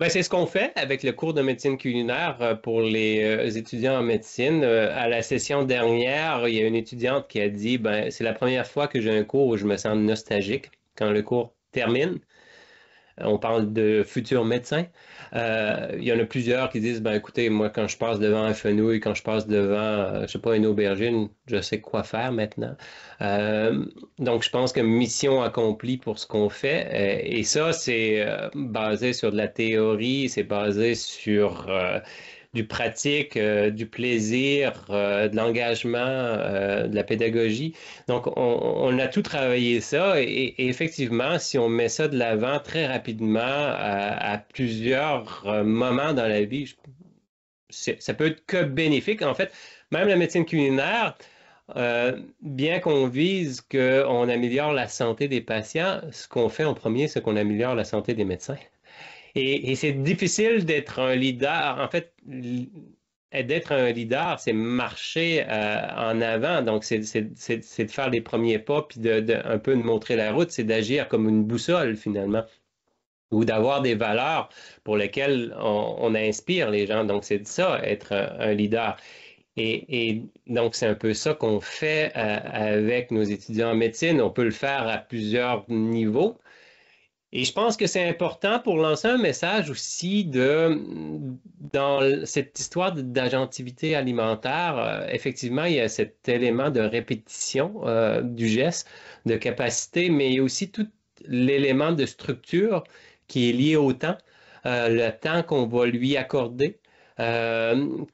Ben, c'est ce qu'on fait avec le cours de médecine culinaire pour les étudiants en médecine. À la session dernière, il y a une étudiante qui a dit, ben, c'est la première fois que j'ai un cours où je me sens nostalgique quand le cours termine. On parle de futurs médecins. Il y en a plusieurs qui disent, ben écoutez, moi, quand je passe devant un fenouil, quand je passe devant, je sais pas, une aubergine, je sais quoi faire maintenant. Euh, donc, je pense que mission accomplie pour ce qu'on fait. Et ça, c'est basé sur de la théorie, c'est basé sur du pratique, du plaisir, de l'engagement, de la pédagogie. Donc, on a tout travaillé ça et effectivement, si on met ça de l'avant très rapidement à plusieurs moments dans la vie, ça peut être que bénéfique. En fait, même la médecine culinaire, bien qu'on vise qu'on améliore la santé des patients, ce qu'on fait en premier, c'est qu'on améliore la santé des médecins. Et c'est difficile d'être un leader. En fait, d'être un leader, c'est marcher en avant. Donc, c'est de faire les premiers pas, puis un peu de montrer la route. C'est d'agir comme une boussole, finalement, ou d'avoir des valeurs pour lesquelles on inspire les gens. Donc, c'est ça, être un leader. Et donc, c'est un peu ça qu'on fait avec nos étudiants en médecine. On peut le faire à plusieurs niveaux. Et je pense que c'est important pour lancer un message aussi dans cette histoire d'agentivité alimentaire, effectivement, il y a cet élément de répétition du geste, de capacité, mais il y a aussi tout l'élément de structure qui est lié au temps, le temps qu'on va lui accorder,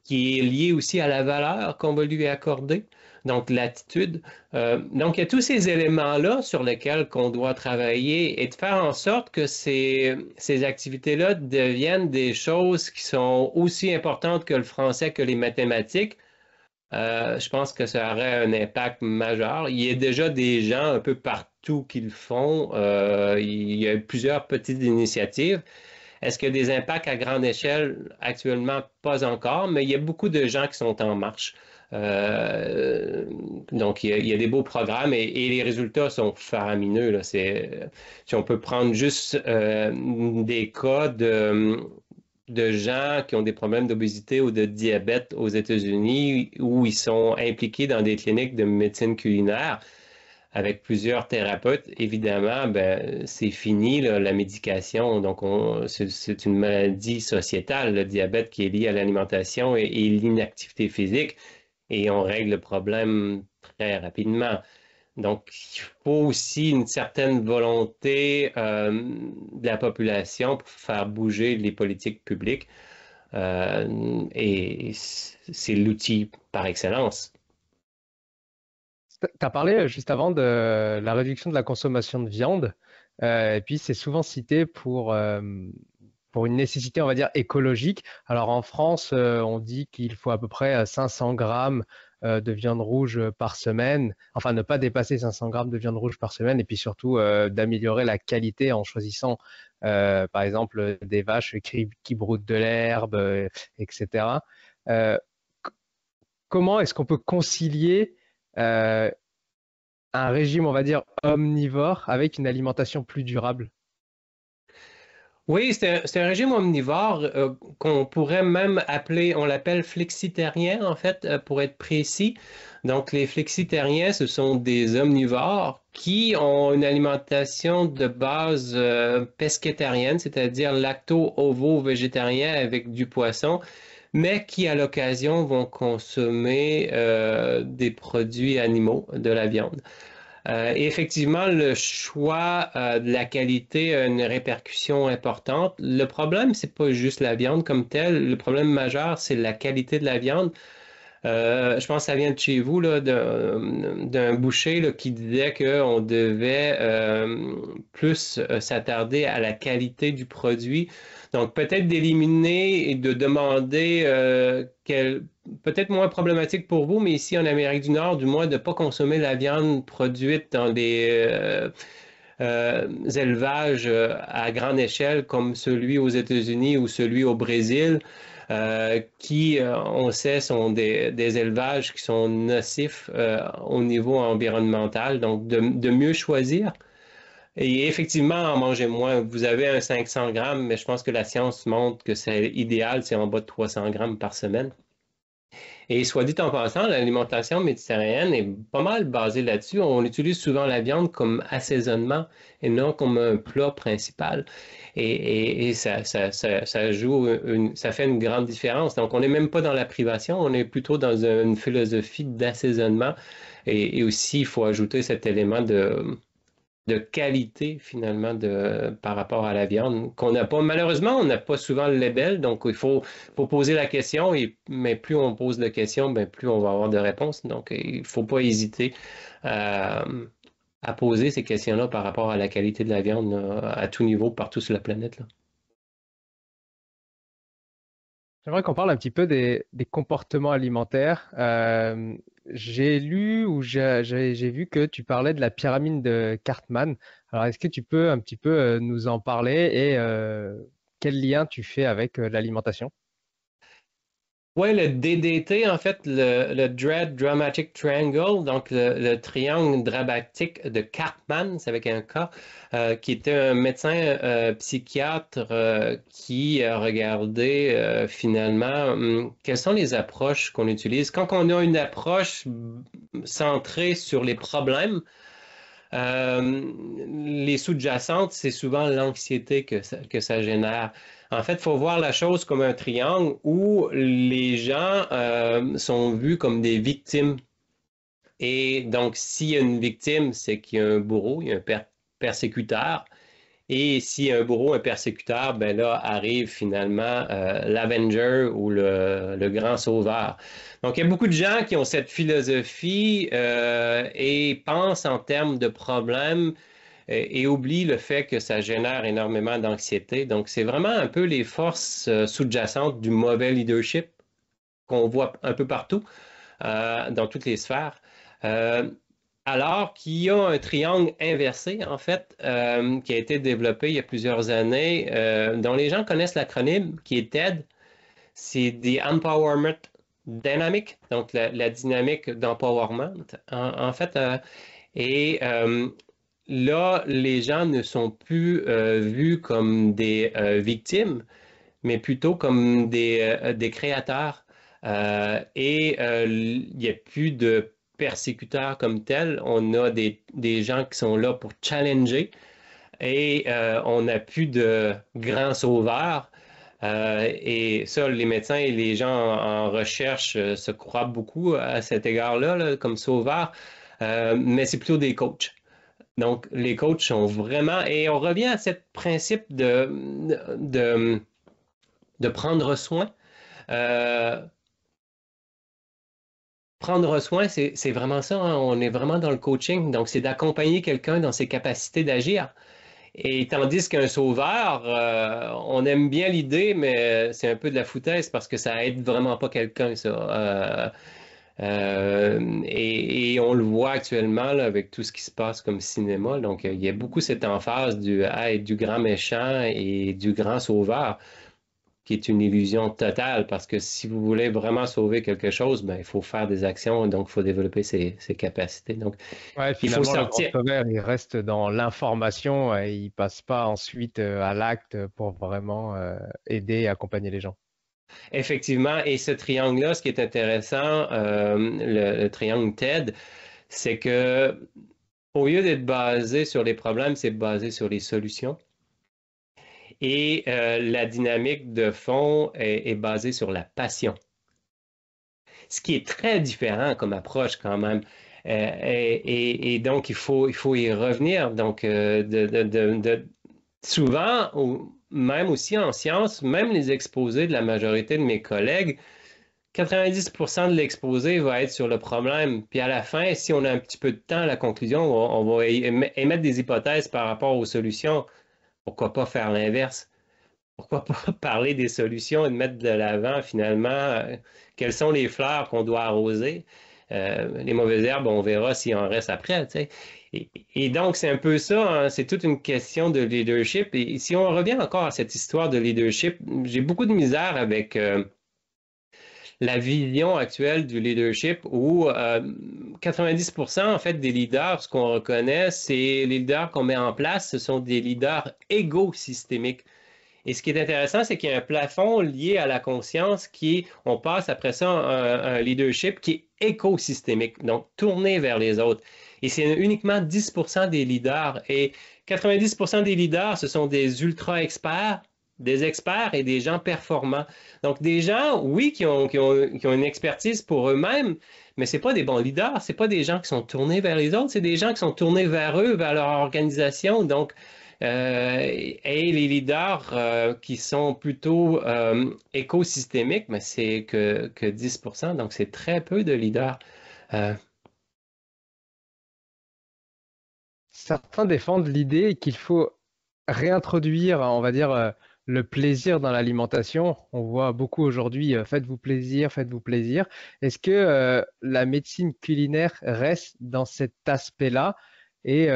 qui est lié aussi à la valeur qu'on va lui accorder. Donc, l'attitude. Donc, il y a tous ces éléments-là sur lesquels qu'on doit travailler et de faire en sorte que ces activités-là deviennent des choses qui sont aussi importantes que le français, que les mathématiques. Je pense que ça aurait un impact majeur. Il y a déjà des gens un peu partout qui le font. Il y a plusieurs petites initiatives. Est-ce qu'il y a des impacts à grande échelle? Actuellement, pas encore, mais il y a beaucoup de gens qui sont en marche. Euh, donc, il y a des beaux programmes et les résultats sont faramineux. Là. Si on peut prendre juste des cas de gens qui ont des problèmes d'obésité ou de diabète aux États-Unis où ils sont impliqués dans des cliniques de médecine culinaire avec plusieurs thérapeutes. Évidemment, ben, c'est fini là, la médication. Donc, c'est une maladie sociétale, le diabète qui est lié à l'alimentation et l'inactivité physique. Et on règle le problème très rapidement. Donc, il faut aussi une certaine volonté de la population pour faire bouger les politiques publiques. Et c'est l'outil par excellence. Tu as parlé juste avant de la réduction de la consommation de viande, et puis c'est souvent cité pour une nécessité, on va dire, écologique. Alors en France, on dit qu'il faut à peu près 500 grammes de viande rouge par semaine, enfin ne pas dépasser 500 grammes de viande rouge par semaine, et puis surtout d'améliorer la qualité en choisissant, par exemple, des vaches qui broutent de l'herbe, etc. Euh, c- Comment est-ce qu'on peut concilier euh, un régime, on va dire, omnivore avec une alimentation plus durable? Oui, c'est un régime omnivore qu'on pourrait même appeler, on l'appelle flexitarien en fait, pour être précis. Donc, les flexitariens, ce sont des omnivores qui ont une alimentation de base pescétarienne, c'est-à-dire lacto-ovo-végétarien avec du poisson, mais qui à l'occasion vont consommer des produits animaux, de la viande. Et effectivement, le choix de la qualité a une répercussion importante. Le problème, c'est pas juste la viande comme telle. Le problème majeur, c'est la qualité de la viande. Je pense que ça vient de chez vous, là, d'un boucher là, qui disait qu'on devait plus s'attarder à la qualité du produit. Donc, peut-être d'éliminer et de demander, peut-être moins problématique pour vous, mais ici en Amérique du Nord, du moins, de ne pas consommer la viande produite dans des élevages à grande échelle comme celui aux États-Unis ou celui au Brésil qui, on sait, sont des élevages qui sont nocifs au niveau environnemental. Donc, de mieux choisir. Et effectivement, en manger moins. Vous avez un 500 grammes, mais je pense que la science montre que c'est idéal, c'est en bas de 300 grammes par semaine. Et soit dit en passant, l'alimentation méditerranéenne est pas mal basée là-dessus. On utilise souvent la viande comme assaisonnement et non comme un plat principal. Et ça joue ça fait une grande différence. Donc, on n'est même pas dans la privation, on est plutôt dans une philosophie d'assaisonnement. Et aussi, il faut ajouter cet élément de qualité finalement par rapport à la viande qu'on n'a pas. Malheureusement, on n'a pas souvent le label, donc faut poser la question, mais plus on pose de questions, ben, plus on va avoir de réponses. Donc, il ne faut pas hésiter à, à poser ces questions-là par rapport à la qualité de la viande à tout niveau, partout sur la planète, là. J'aimerais qu'on parle un petit peu des comportements alimentaires. J'ai lu ou j'ai vu que tu parlais de la pyramide de Cartman. Alors, est-ce que tu peux un petit peu nous en parler et quel lien tu fais avec l'alimentation? Oui, le DDT, en fait, le Dread Dramatic Triangle, donc le triangle dramatique de Cartman, c'est avec un K, qui était un médecin psychiatre qui a regardé finalement quelles sont les approches qu'on utilise. Quand on a une approche centrée sur les problèmes, les sous-jacentes, c'est souvent l'anxiété que ça génère. En fait, il faut voir la chose comme un triangle où les gens sont vus comme des victimes. Et donc, s'il y a une victime, c'est qu'il y a un bourreau, il y a un persécuteur. Et si un bourreau, un persécuteur, ben là arrive finalement l'Avenger ou le grand sauveur. Donc, il y a beaucoup de gens qui ont cette philosophie et pensent en termes de problèmes et oublient le fait que ça génère énormément d'anxiété. Donc, c'est vraiment un peu les forces sous-jacentes du mauvais leadership qu'on voit un peu partout dans toutes les sphères. Euh, alors qu'il y a un triangle inversé, en fait, qui a été développé il y a plusieurs années, dont les gens connaissent l'acronyme, qui est TED. C'est The Empowerment Dynamic, donc la dynamique d'empowerment, en fait. Et là, les gens ne sont plus vus comme des victimes, mais plutôt comme des créateurs. Il n'y a plus de persécuteurs comme tels. On a des gens qui sont là pour challenger on n'a plus de grands sauveurs. Et ça, les médecins et les gens en recherche se croient beaucoup à cet égard-là, là, comme sauveurs, mais c'est plutôt des coachs. Donc, les coachs sont vraiment... Et on revient à ce principe de prendre soin. Euh, Prendre soin, c'est vraiment ça, hein. On est vraiment dans le coaching. Donc, c'est d'accompagner quelqu'un dans ses capacités d'agir. Et tandis qu'un sauveur, on aime bien l'idée, mais c'est un peu de la foutaise parce que ça aide vraiment pas quelqu'un, ça. Et on le voit actuellement là, avec tout ce qui se passe comme cinéma. Donc, il y a beaucoup cette emphase du grand méchant et du grand sauveur, qui est une illusion totale parce que si vous voulez vraiment sauver quelque chose, ben, il faut faire des actions, donc il faut développer ses capacités. Donc, Ouais, il faut finalement, le grand sortir. sauveur, il reste dans l'information et il passe pas ensuite à l'acte pour vraiment aider et accompagner les gens. Effectivement, et ce triangle-là, ce qui est intéressant, le triangle TED, c'est que au lieu d'être basé sur les problèmes, c'est basé sur les solutions. Et la dynamique de fond est basée sur la passion, ce qui est très différent comme approche quand même. Et donc, il faut y revenir. Donc, souvent, même aussi en sciences, même les exposés de la majorité de mes collègues, 90% de l'exposé va être sur le problème. Puis à la fin, si on a un petit peu de temps, la conclusion, on va émettre des hypothèses par rapport aux solutions. Pourquoi pas faire l'inverse? Pourquoi pas parler des solutions et de mettre de l'avant finalement quelles sont les fleurs qu'on doit arroser? Les mauvaises herbes, on verra s'il en reste après, tu sais. Et donc, c'est un peu ça, hein, c'est toute une question de leadership. Et si on revient encore à cette histoire de leadership, j'ai beaucoup de misère avec la vision actuelle du leadership où 90% en fait des leaders, ce qu'on reconnaît, c'est les leaders qu'on met en place, ce sont des leaders égo-systémiques. Et ce qui est intéressant, c'est qu'il y a un plafond lié à la conscience on passe après ça un leadership qui est écosystémique, donc tourné vers les autres. Et c'est uniquement 10% des leaders. Et 90% des leaders, ce sont des ultra-experts, des experts et des gens performants. Donc des gens, oui, qui ont une expertise pour eux-mêmes, mais ce pas des bons leaders, ce pas des gens qui sont tournés vers les autres, c'est des gens qui sont tournés vers eux, vers leur organisation. Donc, et les leaders qui sont plutôt écosystémiques, mais c'est que 10%, donc c'est très peu de leaders. Euh, Certains défendent l'idée qu'il faut réintroduire, on va dire, le plaisir dans l'alimentation. On voit beaucoup aujourd'hui, faites-vous plaisir, faites-vous plaisir. Est-ce que la médecine culinaire reste dans cet aspect-là? Et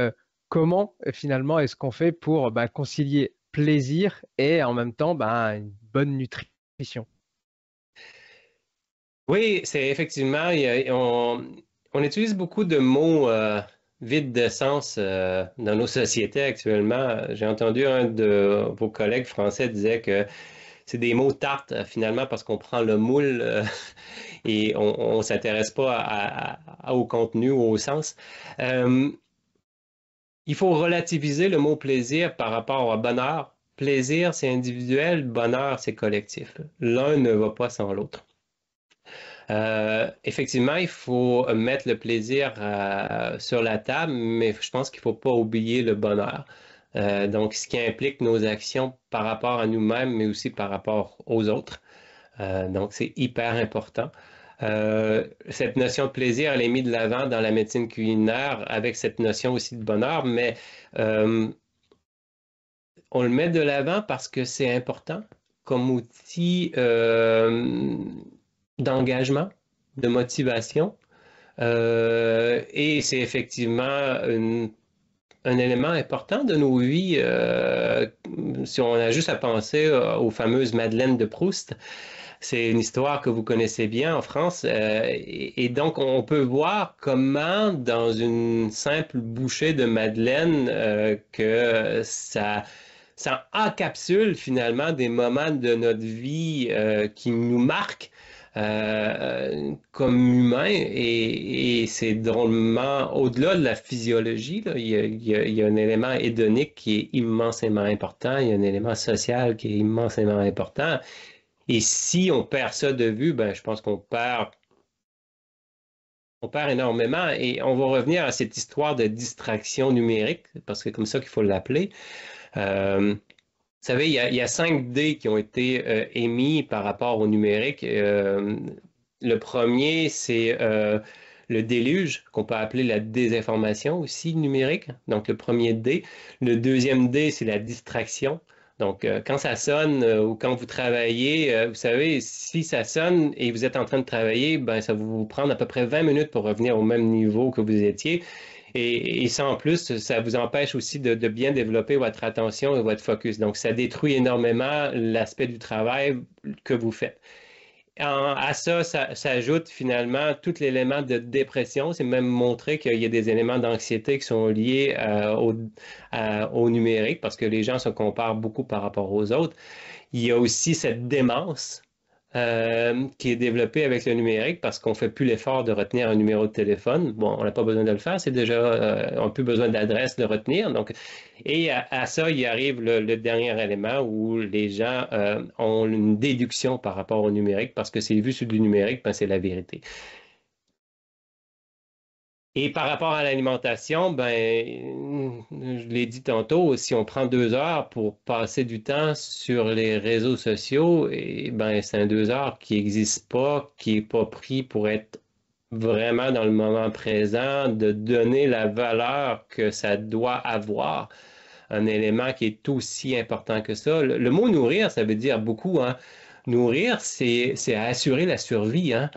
comment finalement est-ce qu'on fait pour concilier plaisir et en même temps une bonne nutrition? oui, c'est effectivement, on utilise beaucoup de mots vides de sens dans nos sociétés actuellement. J'ai entendu un de vos collègues français disait que c'est des mots tartes finalement parce qu'on prend le moule et on ne s'intéresse pas au contenu ou au sens. Euh, il faut relativiser le mot plaisir par rapport au bonheur. Plaisir, c'est individuel, bonheur, c'est collectif. L'un ne va pas sans l'autre. Effectivement, il faut mettre le plaisir sur la table, mais je pense qu'il ne faut pas oublier le bonheur. Donc, ce qui implique nos actions par rapport à nous-mêmes, mais aussi par rapport aux autres. Donc, c'est hyper important. Cette notion de plaisir, elle est mise de l'avant dans la médecine culinaire avec cette notion aussi de bonheur, mais euh, on le met de l'avant parce que c'est important comme outil d'engagement, de motivation. Et c'est effectivement un élément important de nos vies. Si on a juste à penser aux fameuses Madeleines de Proust, c'est une histoire que vous connaissez bien en France. Et donc, on peut voir comment, dans une simple bouchée de Madeleine, que ça encapsule finalement des moments de notre vie qui nous marquent comme humains et c'est drôlement au-delà de la physiologie, là, il y a un élément hédonique qui est immensément important, il y a un élément social qui est immensément important. Et si on perd ça de vue, ben, je pense on perd énormément et on va revenir à cette histoire de distraction numérique, parce que c'est comme ça qu'il faut l'appeler. Vous savez, il y a 5 D qui ont été émis par rapport au numérique. Le premier, c'est le déluge, qu'on peut appeler la désinformation aussi numérique. Donc, le premier D. Le deuxième D, c'est la distraction. Donc, quand ça sonne ou quand vous travaillez, vous savez, si ça sonne et vous êtes en train de travailler, ben, ça va vous prendre à peu près 20 minutes pour revenir au même niveau que vous étiez. Et ça, en plus, ça vous empêche aussi de bien développer votre attention et votre focus. Donc, ça détruit énormément l'aspect du travail que vous faites. À ça, ça s'ajoute finalement tout l'élément de dépression. C'est même montré qu'il y a des éléments d'anxiété qui sont liés au numérique parce que les gens se comparent beaucoup par rapport aux autres. Il y a aussi cette démence qui est développée avec le numérique parce qu'on ne fait plus l'effort de retenir un numéro de téléphone. Bon, on n'a pas besoin de le faire, c'est déjà, on n'a plus besoin d'adresse de retenir. Donc, et à ça, il arrive le dernier élément où les gens ont une déduction par rapport au numérique parce que c'est vu sur du numérique, ben, c'est la vérité. Et par rapport à l'alimentation, ben, je l'ai dit tantôt, si on prend 2 heures pour passer du temps sur les réseaux sociaux, et ben, c'est un 2 heures qui n'existe pas, qui n'est pas pris pour être vraiment dans le moment présent, de donner la valeur que ça doit avoir. Un élément qui est aussi important que ça. Le mot nourrir, ça veut dire beaucoup, hein. Nourrir, c'est assurer la survie, hein.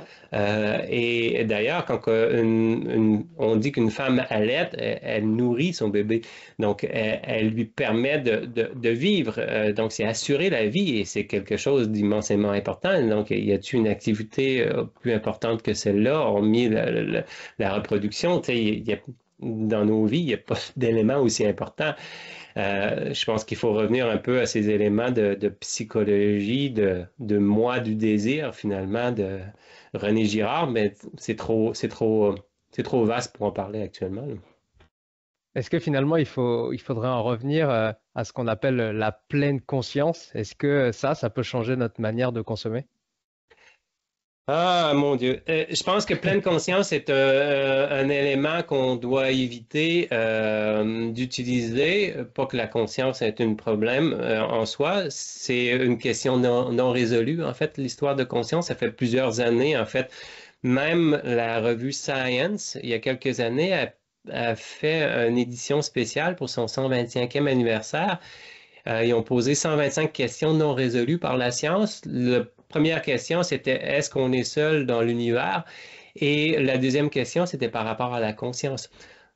Et d'ailleurs, quand on dit qu'une femme allaite, elle nourrit son bébé. Donc, elle lui permet de vivre. Donc, c'est assurer la vie et c'est quelque chose d'immensément important. Donc, y a-t-il une activité plus importante que celle-là, hormis la reproduction? Tu sais, dans nos vies, il n'y a pas d'élément aussi important. Je pense qu'il faut revenir un peu à ces éléments de psychologie, de moi du désir, finalement, de René Girard, mais c'est trop vaste pour en parler actuellement, là. Est-ce que finalement il faudrait en revenir à ce qu'on appelle la pleine conscience? Est-ce que ça peut changer notre manière de consommer? Ah, mon Dieu. Je pense que pleine conscience est un élément qu'on doit éviter d'utiliser. Pas que la conscience est un problème en soi, c'est une question non résolue. En fait, l'histoire de conscience, ça fait plusieurs années. En fait, même la revue Science, il y a quelques années, a fait une édition spéciale pour son 125e anniversaire. Ils ont posé 125 questions non résolues par la science. La première question, c'était est-ce qu'on est seul dans l'univers? Et la deuxième question, c'était par rapport à la conscience.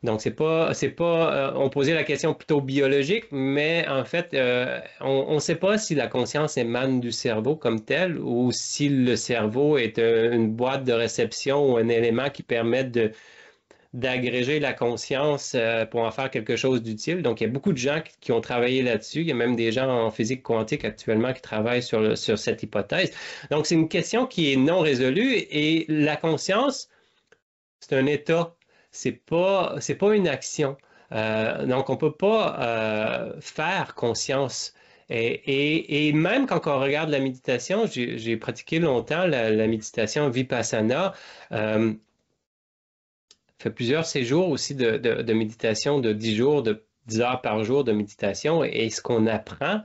Donc, on posait la question plutôt biologique, mais en fait, on ne sait pas si la conscience émane du cerveau comme tel ou si le cerveau est une boîte de réception ou un élément qui permet d'agréger la conscience pour en faire quelque chose d'utile. Donc, il y a beaucoup de gens qui ont travaillé là-dessus. Il y a même des gens en physique quantique actuellement qui travaillent sur cette hypothèse. Donc, c'est une question qui est non résolue et la conscience, c'est un état. C'est pas une action. Donc, on ne peut pas faire conscience. Et même quand on regarde la méditation, j'ai pratiqué longtemps la méditation Vipassana. Fait plusieurs séjours aussi de méditation de 10 jours, de 10 heures par jour de méditation. Et ce qu'on apprend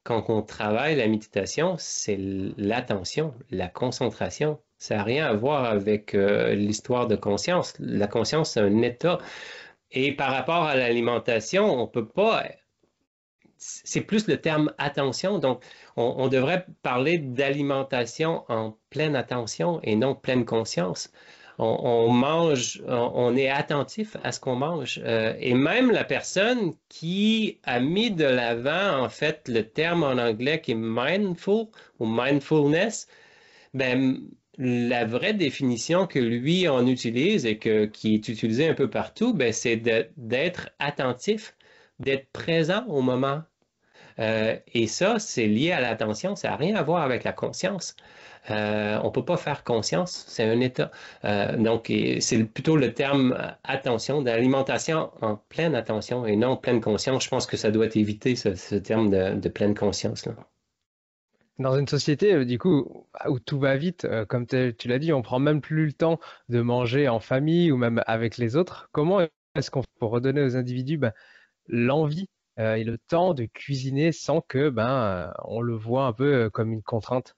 quand on travaille la méditation, c'est l'attention, la concentration. Ça n'a rien à voir avec l'histoire de conscience. La conscience, c'est un état. Et par rapport à l'alimentation, on peut pas. C'est plus le terme attention. Donc, on devrait parler d'alimentation en pleine attention et non pleine conscience. On mange, on est attentif à ce qu'on mange. Et même la personne qui a mis de l'avant, en fait, le terme en anglais qui est mindful ou mindfulness, ben, la vraie définition que lui en utilise et qui est utilisée un peu partout, ben, c'est d'être attentif, d'être présent au moment. Et ça, c'est lié à l'attention, ça n'a rien à voir avec la conscience. On ne peut pas faire conscience, c'est un état. Donc, c'est plutôt le terme attention, d'alimentation en pleine attention et non pleine conscience. Je pense que ça doit éviter ce terme de pleine conscience, là. Dans une société, du coup, où tout va vite, comme tu l'as dit, on prend même plus le temps de manger en famille ou même avec les autres. Comment est-ce qu'on peut redonner aux individus ben, l'envie et le temps de cuisiner sans que on le voit un peu comme une contrainte?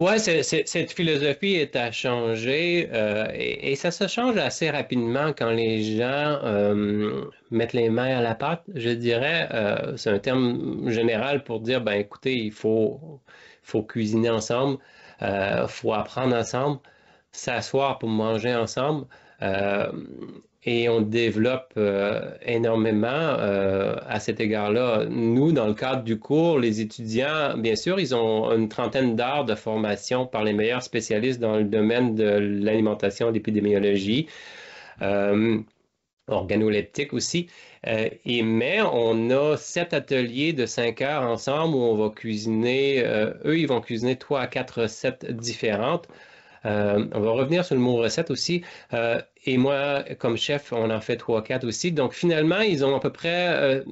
Ouais, cette philosophie est à changer et ça se change assez rapidement quand les gens mettent les mains à la pâte, je dirais. C'est un terme général pour dire, ben écoutez, faut cuisiner ensemble, faut apprendre ensemble, s'asseoir pour manger ensemble. Euh, et on développe énormément à cet égard-là. Nous, dans le cadre du cours, les étudiants, bien sûr, ils ont une trentaine d'heures de formation par les meilleurs spécialistes dans le domaine de l'alimentation, l'épidémiologie, euh, organoleptique aussi. Mais on a 7 ateliers de 5 heures ensemble où on va cuisiner, eux, ils vont cuisiner 3 à 4 recettes différentes. On va revenir sur le mot recette aussi. Et moi, comme chef, on en fait 3 4 aussi. Donc, finalement, ils ont à peu près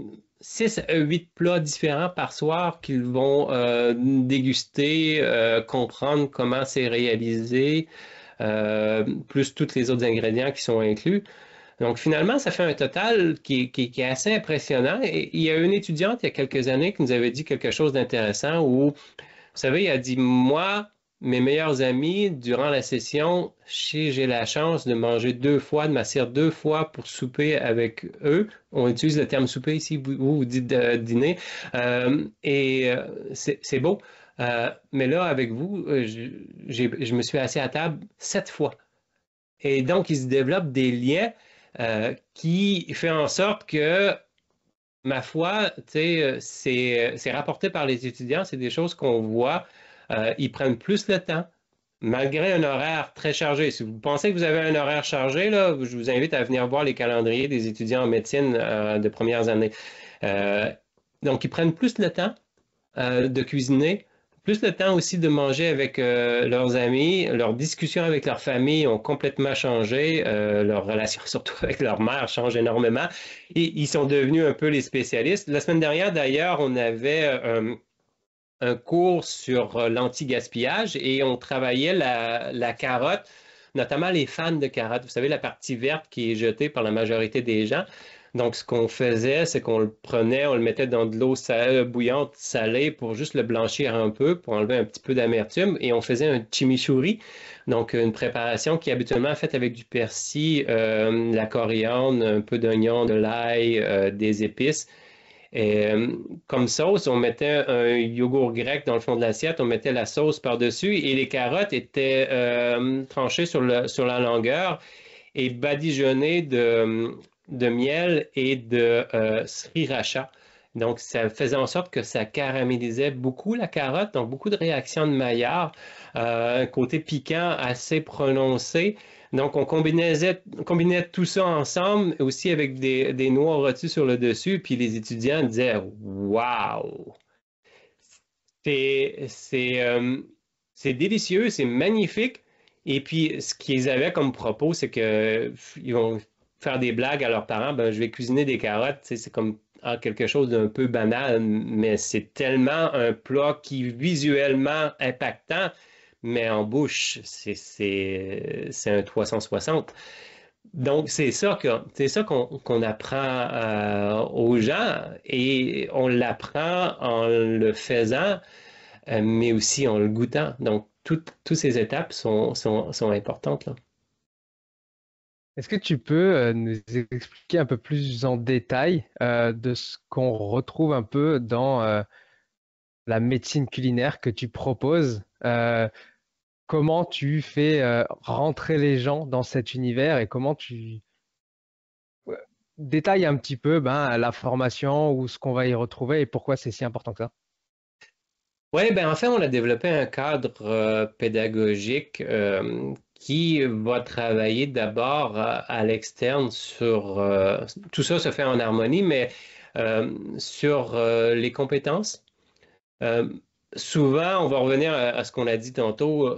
6 à 8 plats différents par soir qu'ils vont déguster, comprendre comment c'est réalisé, plus tous les autres ingrédients qui sont inclus. Donc, finalement, ça fait un total qui est assez impressionnant. Et il y a une étudiante il y a quelques années qui nous avait dit quelque chose d'intéressant où vous savez, il a dit, moi, mes meilleurs amis, durant la session, si j'ai la chance de manger 2 fois, de m'asseoir 2 fois pour souper avec eux. On utilise le terme souper ici, vous dites dîner. C'est beau. Mais là, avec vous, je me suis assis à table 7 fois. Et donc, il se développe des liens qui fait en sorte que ma foi, tu sais, c'est rapporté par les étudiants, c'est des choses qu'on voit. Ils prennent plus le temps, malgré un horaire très chargé. Si vous pensez que vous avez un horaire chargé, là, je vous invite à venir voir les calendriers des étudiants en médecine de premières années. Euh, donc, ils prennent plus le temps de cuisiner, plus le temps aussi de manger avec leurs amis. Leurs discussions avec leur famille ont complètement changé. Leurs relations, surtout avec leur mère, changent énormément. Et ils sont devenus un peu les spécialistes. La semaine dernière, d'ailleurs, on avait un cours sur l'anti-gaspillage et on travaillait la carotte, notamment les fans de carottes. Vous savez, la partie verte qui est jetée par la majorité des gens. Donc, ce qu'on faisait, c'est qu'on le prenait, on le mettait dans de l'eau bouillante, salée, pour juste le blanchir un peu, pour enlever un petit peu d'amertume, et on faisait un chimichurri, donc une préparation qui est habituellement faite avec du persil, de la coriandre, un peu d'oignon, de l'ail, des épices. Et, comme sauce, on mettait un yogourt grec dans le fond de l'assiette, on mettait la sauce par-dessus et les carottes étaient tranchées sur la longueur et badigeonnées de miel et de sriracha. Donc, ça faisait en sorte que ça caramélisait beaucoup la carotte, donc beaucoup de réactions de Maillard, un côté piquant assez prononcé. Donc, on combinait tout ça ensemble, aussi avec des noix rôties sur le dessus, puis les étudiants disaient waouh! C'est c'est, euh, c'est délicieux, c'est magnifique. Et puis, ce qu'ils avaient comme propos, c'est que ils vont faire des blagues à leurs parents. Ben, je vais cuisiner des carottes. Tu sais, c'est comme quelque chose d'un peu banal, mais c'est tellement un plat qui est visuellement impactant, mais en bouche, c'est un 360. Donc, c'est ça qu'on apprend aux gens et on l'apprend en le faisant mais aussi en le goûtant. Donc, toutes ces étapes sont importantes, là. Est-ce que tu peux nous expliquer un peu plus en détail de ce qu'on retrouve un peu dans la médecine culinaire que tu proposes? Comment tu fais rentrer les gens dans cet univers et comment tu ouais, détailles un petit peu la formation ou ce qu'on va y retrouver et pourquoi c'est si important que ça? Oui, ben en fait, on a développé un cadre pédagogique qui va travailler d'abord à l'externe sur tout ça se fait en harmonie, mais Sur les compétences, souvent, on va revenir à ce qu'on a dit tantôt.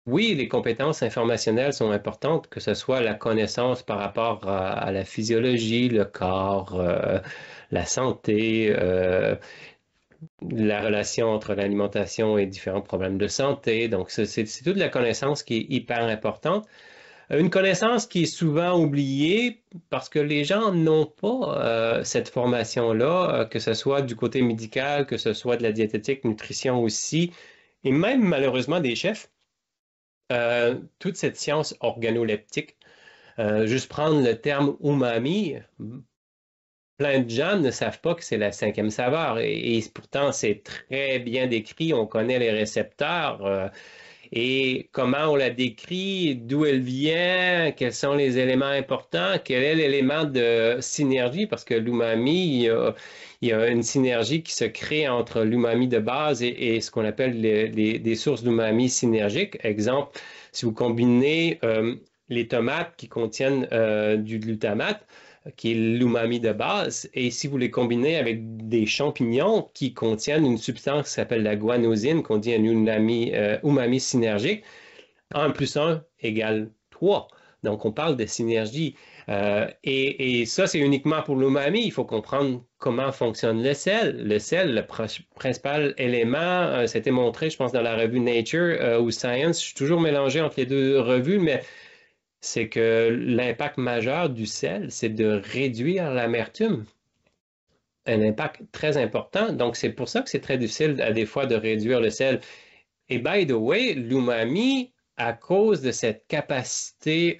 Oui, les compétences informationnelles sont importantes, que ce soit la connaissance par rapport à la physiologie, le corps, la santé, la relation entre l'alimentation et différents problèmes de santé. Donc, c'est toute la connaissance qui est hyper importante. Une connaissance qui est souvent oubliée parce que les gens n'ont pas cette formation-là, que ce soit du côté médical, que ce soit de la diététique, nutrition aussi, et même malheureusement des chefs. Toute cette science organoleptique, juste prendre le terme umami, plein de gens ne savent pas que c'est la cinquième saveur et pourtant c'est très bien décrit, on connaît les récepteurs et comment on la décrit, d'où elle vient, quels sont les éléments importants, quel est l'élément de synergie, parce que l'umami, il y a une synergie qui se crée entre l'umami de base et ce qu'on appelle des sources d'umami synergiques. Exemple, si vous combinez les tomates qui contiennent du glutamate, qui est l'umami de base, et si vous les combinez avec des champignons qui contiennent une substance qui s'appelle la guanosine, qu'on dit un umami synergique, 1 plus 1 égale 3. Donc, on parle de synergie. Et ça, c'est uniquement pour l'umami. Il faut comprendre comment fonctionne le sel. Le sel, le principal élément, c'était montré, je pense, dans la revue Nature ou Science. Je suis toujours mélangé entre les deux revues, mais c'est que l'impact majeur du sel, c'est de réduire l'amertume. Un impact très important. Donc, c'est pour ça que c'est très difficile à des fois de réduire le sel. Et by the way, l'umami, à cause de cette capacité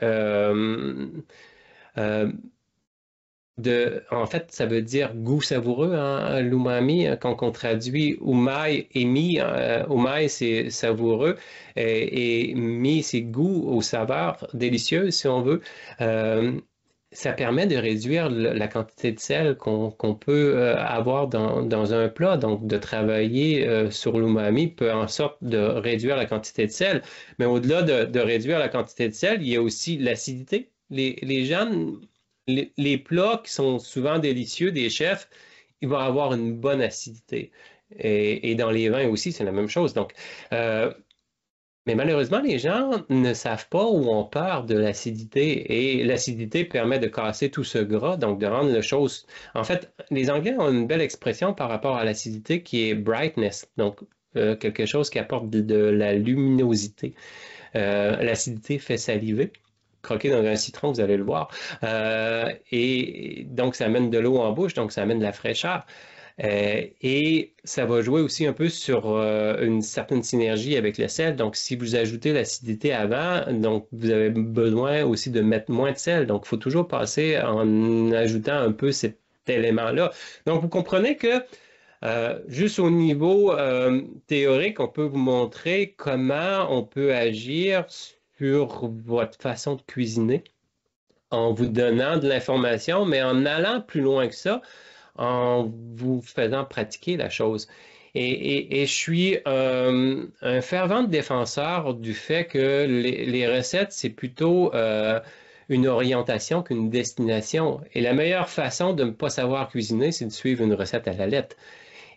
en fait, ça veut dire goût savoureux, hein, l'umami, quand on traduit umai et mi. Umai, c'est savoureux et mi, c'est goût aux saveurs délicieuses, si on veut. Ça permet de réduire la quantité de sel qu'on peut avoir dans un plat. Donc, de travailler sur l'umami peut en sorte de réduire la quantité de sel. Mais au-delà de réduire la quantité de sel, il y a aussi l'acidité. Les gens les plats qui sont souvent délicieux des chefs, ils vont avoir une bonne acidité. Et dans les vins aussi, c'est la même chose. Donc, mais malheureusement, les gens ne savent pas ou ont peur de l'acidité. Et l'acidité permet de casser tout ce gras, donc de rendre les choses. En fait, les Anglais ont une belle expression par rapport à l'acidité qui est brightness, donc quelque chose qui apporte de la luminosité. L'acidité fait saliver. Croquer dans un citron, vous allez le voir. Et donc, ça amène de l'eau en bouche, donc ça amène de la fraîcheur. Et ça va jouer aussi un peu sur une certaine synergie avec le sel. Donc, si vous ajoutez l'acidité avant, donc vous avez besoin aussi de mettre moins de sel. Donc, il faut toujours passer en ajoutant un peu cet élément-là. Donc, vous comprenez que juste au niveau théorique, on peut vous montrer comment on peut agir sur votre façon de cuisiner en vous donnant de l'information, mais en allant plus loin que ça, en vous faisant pratiquer la chose. Et je suis un fervent défenseur du fait que les recettes, c'est plutôt une orientation qu'une destination. Et la meilleure façon de ne pas savoir cuisiner, c'est de suivre une recette à la lettre.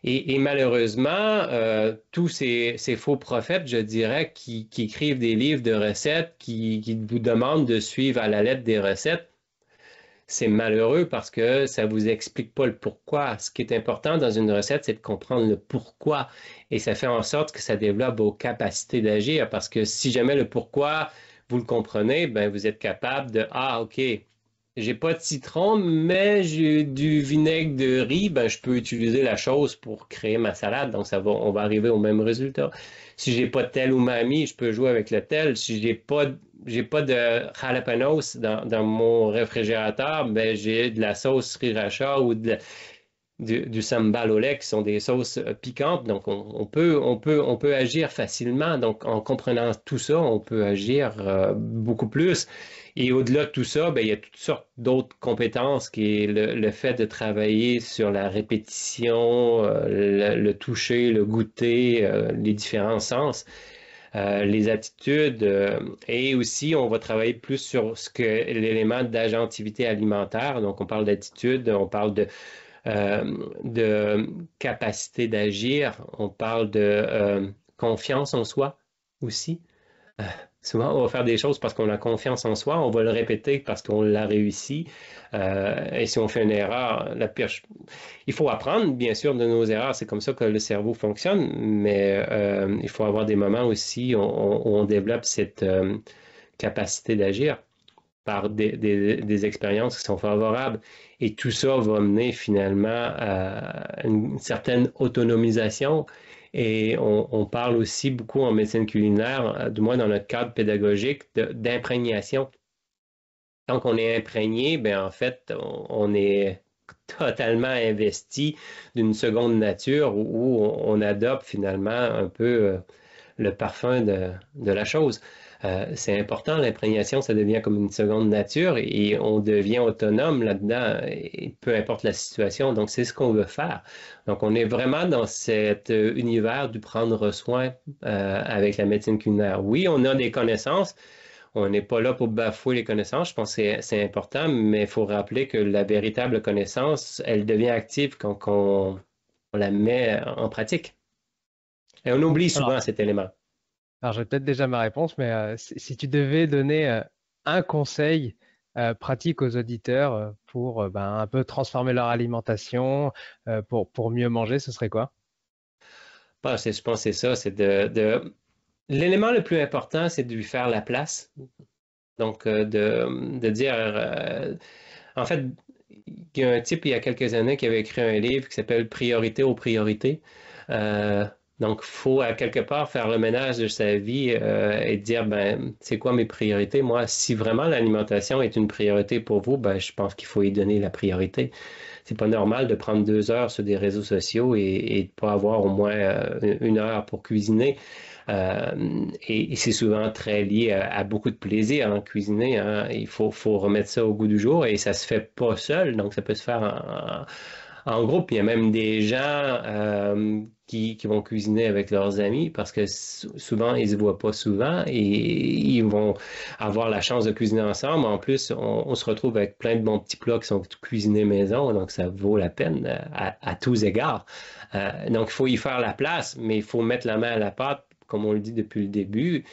Et malheureusement, tous ces faux prophètes, je dirais, qui écrivent des livres de recettes, qui vous demandent de suivre à la lettre des recettes, c'est malheureux parce que ça ne vous explique pas le pourquoi. Ce qui est important dans une recette, c'est de comprendre le pourquoi. Et ça fait en sorte que ça développe vos capacités d'agir parce que si jamais le pourquoi, vous le comprenez, ben vous êtes capable de, ah, OK, j'ai pas de citron, mais j'ai du vinaigre de riz, ben je peux utiliser la chose pour créer ma salade, donc on va arriver au même résultat. Si j'ai pas de tel umami, je peux jouer avec le tel. Si j'ai pas de jalapenos dans mon réfrigérateur, ben j'ai de la sauce sriracha ou du sambal au lait qui sont des sauces piquantes. Donc on peut agir facilement. Donc en comprenant tout ça, on peut agir beaucoup plus. Et au-delà de tout ça, ben, il y a toutes sortes d'autres compétences qui est le fait de travailler sur la répétition, le toucher, le goûter, les différents sens. les attitudes, et aussi on va travailler plus sur ce que l'élément d'agentivité alimentaire. Donc on parle d'attitude, on parle de capacité d'agir, on parle de confiance en soi aussi. Souvent, on va faire des choses parce qu'on a confiance en soi, on va le répéter parce qu'on l'a réussi. Et si on fait une erreur, il faut apprendre, bien sûr, de nos erreurs. C'est comme ça que le cerveau fonctionne, mais il faut avoir des moments aussi où on développe cette capacité d'agir par des expériences qui sont favorables. Et tout ça va mener finalement à une certaine autonomisation. Et on parle aussi beaucoup en médecine culinaire, du moins dans notre cadre pédagogique, d'imprégnation. Tant qu'on est imprégné, ben en fait, on est totalement investi d'une seconde nature où on adopte finalement un peu le parfum de la chose. C'est important, l'imprégnation, ça devient comme une seconde nature et on devient autonome là-dedans, et peu importe la situation. Donc, c'est ce qu'on veut faire. Donc, on est vraiment dans cet univers du prendre soin avec la médecine culinaire. Oui, on a des connaissances. On n'est pas là pour bafouer les connaissances. Je pense que c'est important, mais il faut rappeler que la véritable connaissance, elle devient active quand on la met en pratique. Et on oublie Alors, souvent cet élément. alors j'ai peut-être déjà ma réponse, mais si tu devais donner un conseil pratique aux auditeurs pour ben, un peu transformer leur alimentation, pour mieux manger, ce serait quoi? Je pense que c'est ça, c'est l'élément le plus important, c'est de lui faire la place. Donc, de dire, en fait, il y a un type il y a quelques années qui avait écrit un livre qui s'appelle Priorité aux priorités. Euh, donc, il faut à quelque part faire le ménage de sa vie et dire, ben, c'est quoi mes priorités? Moi, si vraiment l'alimentation est une priorité pour vous, ben, je pense qu'il faut y donner la priorité. C'est pas normal de prendre 2 heures sur des réseaux sociaux et de pas avoir au moins 1 heure pour cuisiner. Et c'est souvent très lié à beaucoup de plaisir en cuisiner, hein. Il faut remettre ça au goût du jour et ça se fait pas seul, donc ça peut se faire en groupe. Il y a même des gens qui vont cuisiner avec leurs amis parce que souvent ils se voient pas souvent et ils vont avoir la chance de cuisiner ensemble. En plus, on se retrouve avec plein de bons petits plats qui sont cuisinés maison, donc ça vaut la peine à tous égards. Donc il faut y faire la place, mais il faut mettre la main à la pâte, comme on le dit depuis le début,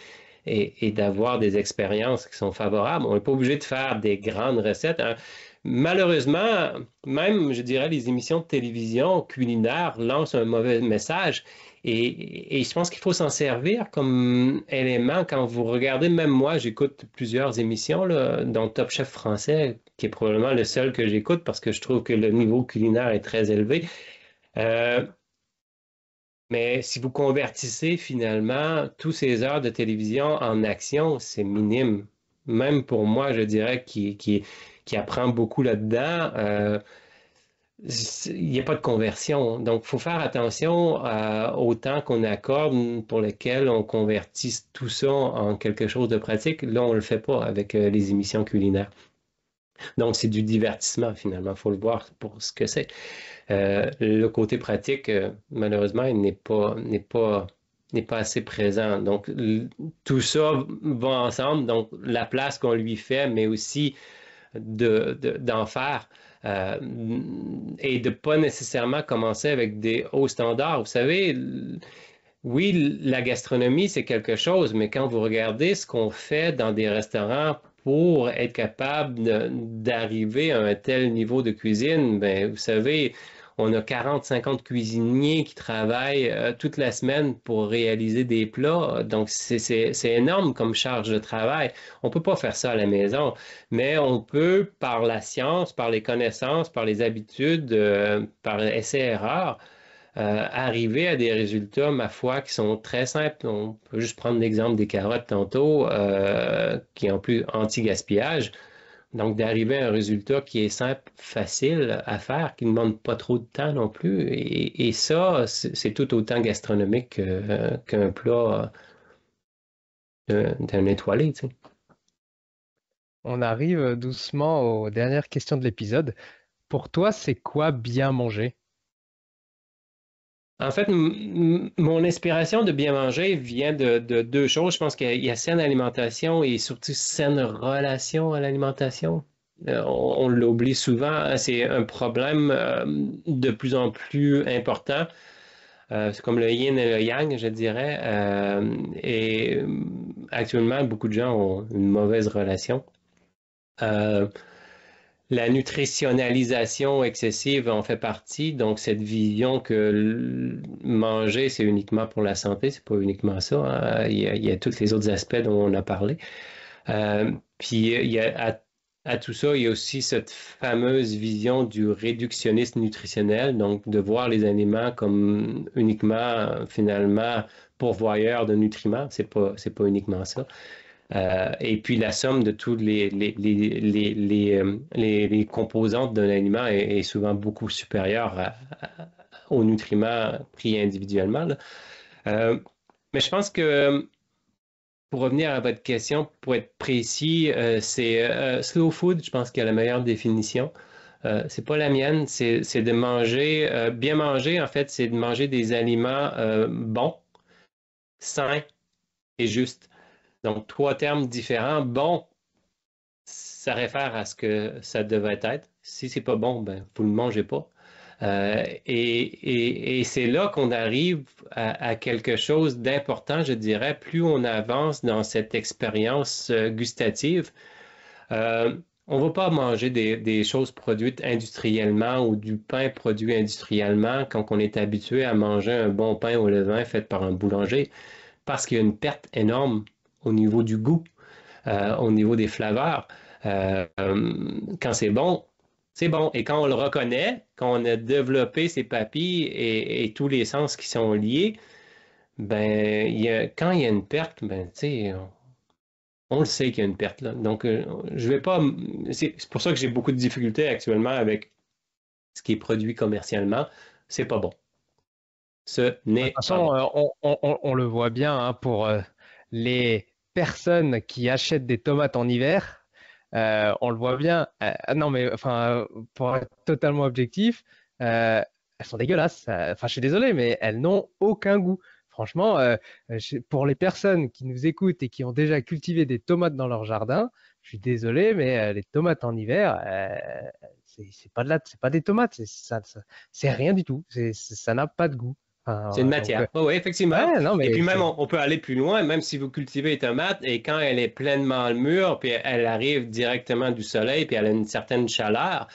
et d'avoir des expériences qui sont favorables. On n'est pas obligé de faire des grandes recettes, hein. Malheureusement, même, je dirais, les émissions de télévision culinaires lancent un mauvais message. Et je pense qu'il faut s'en servir comme élément quand vous regardez, même moi, j'écoute plusieurs émissions, là, dont Top Chef français, qui est probablement le seul que j'écoute parce que je trouve que le niveau culinaire est très élevé. Euh, mais si vous convertissez finalement tous ces heures de télévision en action, c'est minime. Même pour moi, je dirais, qui apprend beaucoup là-dedans, il n'y a pas de conversion. Donc, il faut faire attention au temps qu'on accorde pour lequel on convertisse tout ça en quelque chose de pratique. Là, on ne le fait pas avec les émissions culinaires. Donc, c'est du divertissement finalement. Il faut le voir pour ce que c'est. Le côté pratique, malheureusement, il n'est pas assez présent. Donc, tout ça va ensemble. Donc, la place qu'on lui fait, mais aussi d'en faire euh, et de pas nécessairement commencer avec des hauts standards. Vous savez, oui, la gastronomie, c'est quelque chose, mais quand vous regardez ce qu'on fait dans des restaurants pour être capable d'arriver à un tel niveau de cuisine, ben, vous savez, on a 40, 50 cuisiniers qui travaillent toute la semaine pour réaliser des plats. Donc, c'est énorme comme charge de travail. On ne peut pas faire ça à la maison, mais on peut, par la science, par les connaissances, par les habitudes, par essai-erreur, arriver à des résultats, ma foi, qui sont très simples. On peut juste prendre l'exemple des carottes tantôt, qui est en plus anti-gaspillage. Donc, d'arriver à un résultat qui est simple, facile à faire, qui ne demande pas trop de temps non plus. Et ça, c'est tout autant gastronomique qu'un plat d'un étoilé, tu sais. On arrive doucement aux dernières questions de l'épisode. Pour toi, c'est quoi bien manger? En fait, mon inspiration de bien manger vient de deux choses. Je pense qu'il y a saine alimentation et surtout saine relation à l'alimentation. On l'oublie souvent, hein, c'est un problème de plus en plus important. C'est comme le yin et le yang, je dirais. Et actuellement, beaucoup de gens ont une mauvaise relation. Euh, La nutritionnalisation excessive en fait partie, donc cette vision que manger, c'est uniquement pour la santé, c'est pas uniquement ça, hein. Il y a tous les autres aspects dont on a parlé. Puis il y a à tout ça, il y a aussi cette fameuse vision du réductionnisme nutritionnel, donc de voir les aliments comme uniquement finalement pourvoyeurs de nutriments, c'est pas uniquement ça. Et puis la somme de tous les composantes d'un aliment est souvent beaucoup supérieure aux nutriments pris individuellement, là. Euh, mais je pense que pour revenir à votre question, pour être précis, c'est slow food, je pense qu'il y a la meilleure définition. C'est pas la mienne, c'est de manger, bien manger, en fait, c'est de manger des aliments bons, sains et justes. Donc, trois termes différents. Bon, ça réfère à ce que ça devait être. Si c'est pas bon, ben, vous ne le mangez pas. Et c'est là qu'on arrive à quelque chose d'important, je dirais, plus on avance dans cette expérience gustative. Euh, on ne va pas manger des choses produites industriellement ou du pain produit industriellement quand on est habitué à manger un bon pain au levain fait par un boulanger, parce qu'il y a une perte énorme au niveau du goût, au niveau des flaveurs. Quand c'est bon, c'est bon. Et quand on le reconnaît, quand on a développé ses papilles et tous les sens qui sont liés, ben, quand il y a une perte, ben, tu sais, on le sait qu'il y a une perte là. Donc, je vais pas. C'est pour ça que j'ai beaucoup de difficultés actuellement avec ce qui est produit commercialement. C'est pas bon. Ce De toute n'est pas bon. façon, on le voit bien hein, pour les personnes qui achètent des tomates en hiver. On le voit bien. Non, mais enfin, pour être totalement objectif, elles sont dégueulasses. Enfin, je suis désolé, mais elles n'ont aucun goût. Franchement, pour les personnes qui nous écoutent et qui ont déjà cultivé des tomates dans leur jardin, je suis désolé, mais les tomates en hiver, c'est pas des tomates, c'est rien du tout. Ça n'a pas de goût. C'est une Enfin, donc, matière. Oui, oui, effectivement. ouais, non, Et mais puis même, c'est. on peut aller plus loin, même si vous cultivez les tomates et quand elle est pleinement mûre, puis elle arrive directement du soleil, puis elle a une certaine chaleur,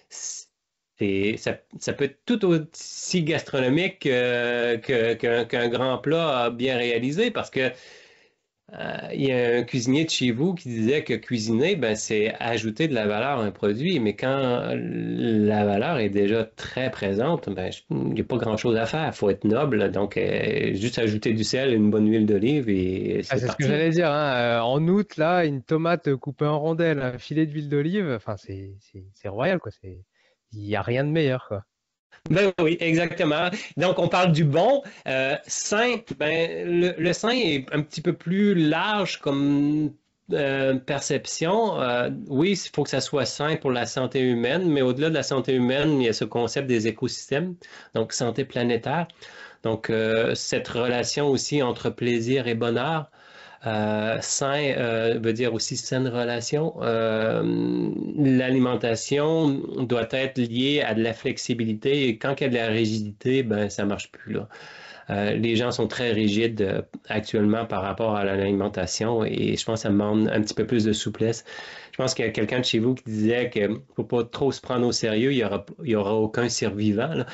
ça peut être tout aussi gastronomique qu'un grand plat bien réalisé parce que il y a un cuisinier de chez vous qui disait que cuisiner, ben, c'est ajouter de la valeur à un produit, mais quand la valeur est déjà très présente, ben, il n'y a pas grand-chose à faire. Il faut être noble, donc juste ajouter du sel, une bonne huile d'olive et Ah, c'est c'est ce que parti. j'allais dire, hein. En août, là, une tomate coupée en rondelles, un filet d'huile d'olive, enfin, c'est royal, quoi. Il n'y a rien de meilleur, quoi. Ben oui, exactement. Donc, on parle du bon. Sain, ben, le sain est un petit peu plus large comme perception. Oui, il faut que ça soit sain pour la santé humaine, mais au-delà de la santé humaine, il y a ce concept des écosystèmes, donc santé planétaire. Donc, cette relation aussi entre plaisir et bonheur. Sain veut dire aussi saine relation. L'alimentation doit être liée à de la flexibilité et quand il y a de la rigidité, ben ça marche plus là. Les gens sont très rigides actuellement par rapport à l'alimentation et je pense que ça demande un petit peu plus de souplesse. Je pense qu'il y a quelqu'un de chez vous qui disait qu'il ne faut pas trop se prendre au sérieux, il y aura aucun survivant, là.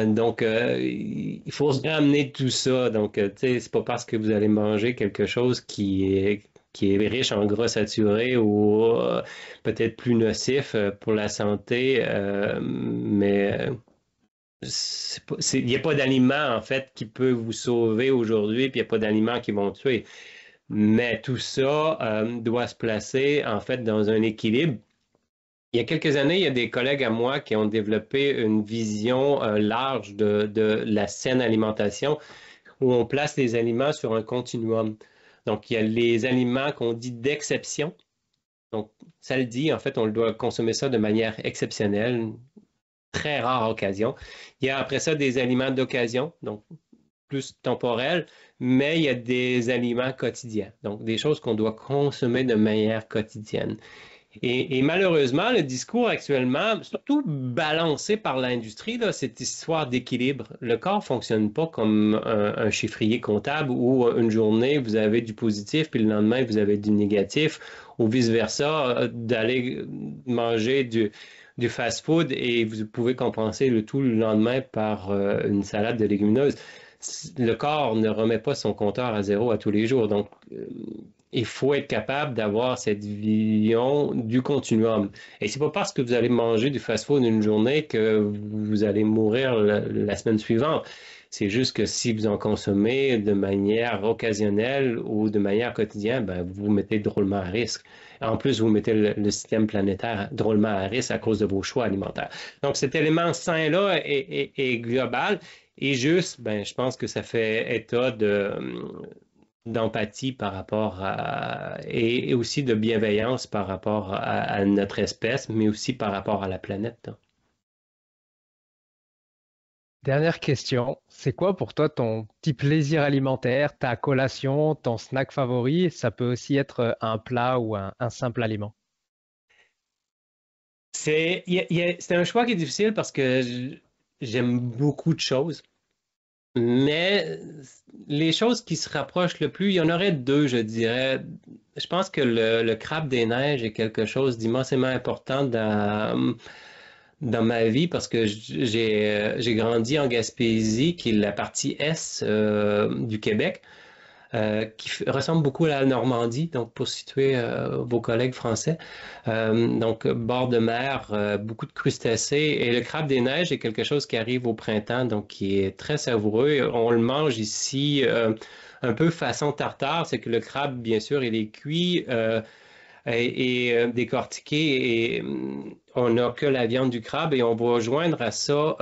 Donc, il faut ramener tout ça. Donc, tu sais, c'est pas parce que vous allez manger quelque chose qui est riche en gras saturés ou peut-être plus nocif pour la santé, mais il n'y a pas d'aliment, en fait, qui peut vous sauver aujourd'hui, puis il n'y a pas d'aliments qui vont tuer. Mais tout ça doit se placer, en fait, dans un équilibre. Il y a quelques années, il y a des collègues à moi qui ont développé une vision large de la saine alimentation où on place les aliments sur un continuum. Donc, il y a les aliments qu'on dit d'exception. Donc, ça le dit, en fait, on doit consommer ça de manière exceptionnelle, très rare occasion. Il y a après ça des aliments d'occasion, donc plus temporels, mais il y a des aliments quotidiens, donc des choses qu'on doit consommer de manière quotidienne. Et malheureusement, le discours actuellement, surtout balancé par l'industrie, là, cette histoire d'équilibre. Le corps ne fonctionne pas comme un chiffrier comptable où une journée, vous avez du positif, puis le lendemain, vous avez du négatif, ou vice-versa, d'aller manger du fast-food et vous pouvez compenser le tout le lendemain par une salade de légumineuses. Le corps ne remet pas son compteur à zéro à tous les jours. Donc, il faut être capable d'avoir cette vision du continuum. Et c'est pas parce que vous allez manger du fast-food une journée que vous allez mourir la semaine suivante. C'est juste que si vous en consommez de manière occasionnelle ou de manière quotidienne, ben, vous vous mettez drôlement à risque. En plus, vous mettez le système planétaire drôlement à risque à cause de vos choix alimentaires. Donc, cet élément sain-là est global et juste, ben, je pense que ça fait état d'empathie par rapport à, et aussi de bienveillance par rapport à notre espèce, mais aussi par rapport à la planète. Dernière question, c'est quoi pour toi ton petit plaisir alimentaire, ta collation, ton snack favori? Ça peut aussi être un plat ou un simple aliment. C'est un choix qui est difficile parce que j'aime beaucoup de choses, mais les choses qui se rapprochent le plus, il y en aurait deux, je dirais. Je pense que le crabe des neiges est quelque chose d'immensément important dans ma vie parce que j'ai grandi en Gaspésie, qui est la partie est du Québec, ressemble beaucoup à la Normandie, donc pour situer vos collègues français. Donc, bord de mer, beaucoup de crustacés. Et le crabe des neiges est quelque chose qui arrive au printemps, donc qui est très savoureux. On le mange ici un peu façon tartare, c'est que le crabe, bien sûr, il est cuit. Décortiqué et on n'a que la viande du crabe et on va joindre à ça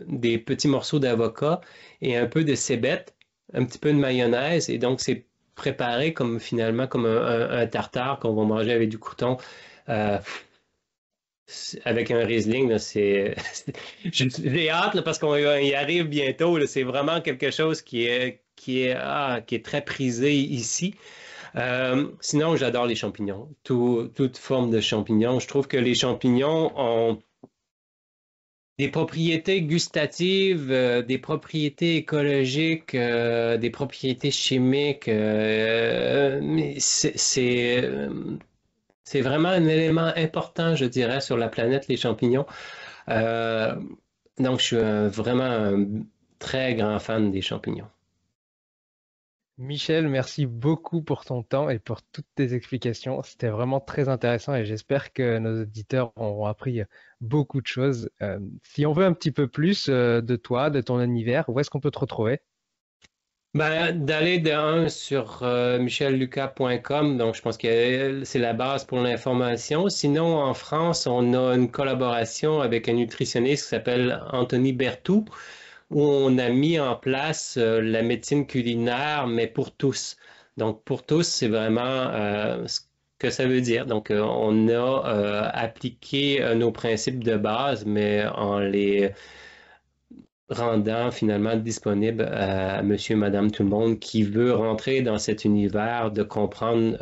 des petits morceaux d'avocat et un peu de cébette, un petit peu de mayonnaise et donc c'est préparé comme finalement comme un tartare qu'on va manger avec du courton euh, avec un Riesling. Là, j'ai hâte là, parce qu'on y arrive bientôt. Là, c'est vraiment quelque chose qui est très prisé ici. Sinon, j'adore les champignons, toute forme de champignons. Je trouve que les champignons ont des propriétés gustatives, des propriétés écologiques, des propriétés chimiques. Mais c'est vraiment un élément important, je dirais, sur la planète, les champignons. Euh, donc, je suis vraiment un très grand fan des champignons. Michel, merci beaucoup pour ton temps et pour toutes tes explications. C'était vraiment très intéressant et j'espère que nos auditeurs auront appris beaucoup de choses. Si on veut un petit peu plus de toi, de ton univers, où est-ce qu'on peut te retrouver? Ben, d'aller sur michellucas.com, donc je pense que c'est la base pour l'information. Sinon, en France, on a une collaboration avec un nutritionniste qui s'appelle Anthony Berthoud, où on a mis en place la médecine culinaire, mais pour tous. Donc, pour tous, c'est vraiment ce que ça veut dire. Donc, on a appliqué nos principes de base, mais en les rendant finalement disponible à monsieur, madame, tout le monde qui veut rentrer dans cet univers, de comprendre,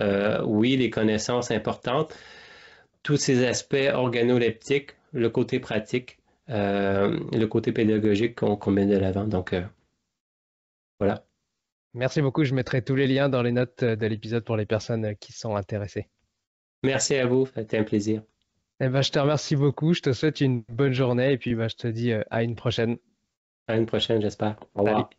oui, les connaissances importantes, tous ces aspects organoleptiques, le côté pratique, le côté pédagogique qu'on met de l'avant. Donc, voilà. Merci beaucoup. Je mettrai tous les liens dans les notes de l'épisode pour les personnes qui sont intéressées. Merci à vous, c'était un plaisir. Eh ben, je te remercie beaucoup. Je te souhaite une bonne journée et puis je te dis à une prochaine. À une prochaine, j'espère. Au Salut. revoir.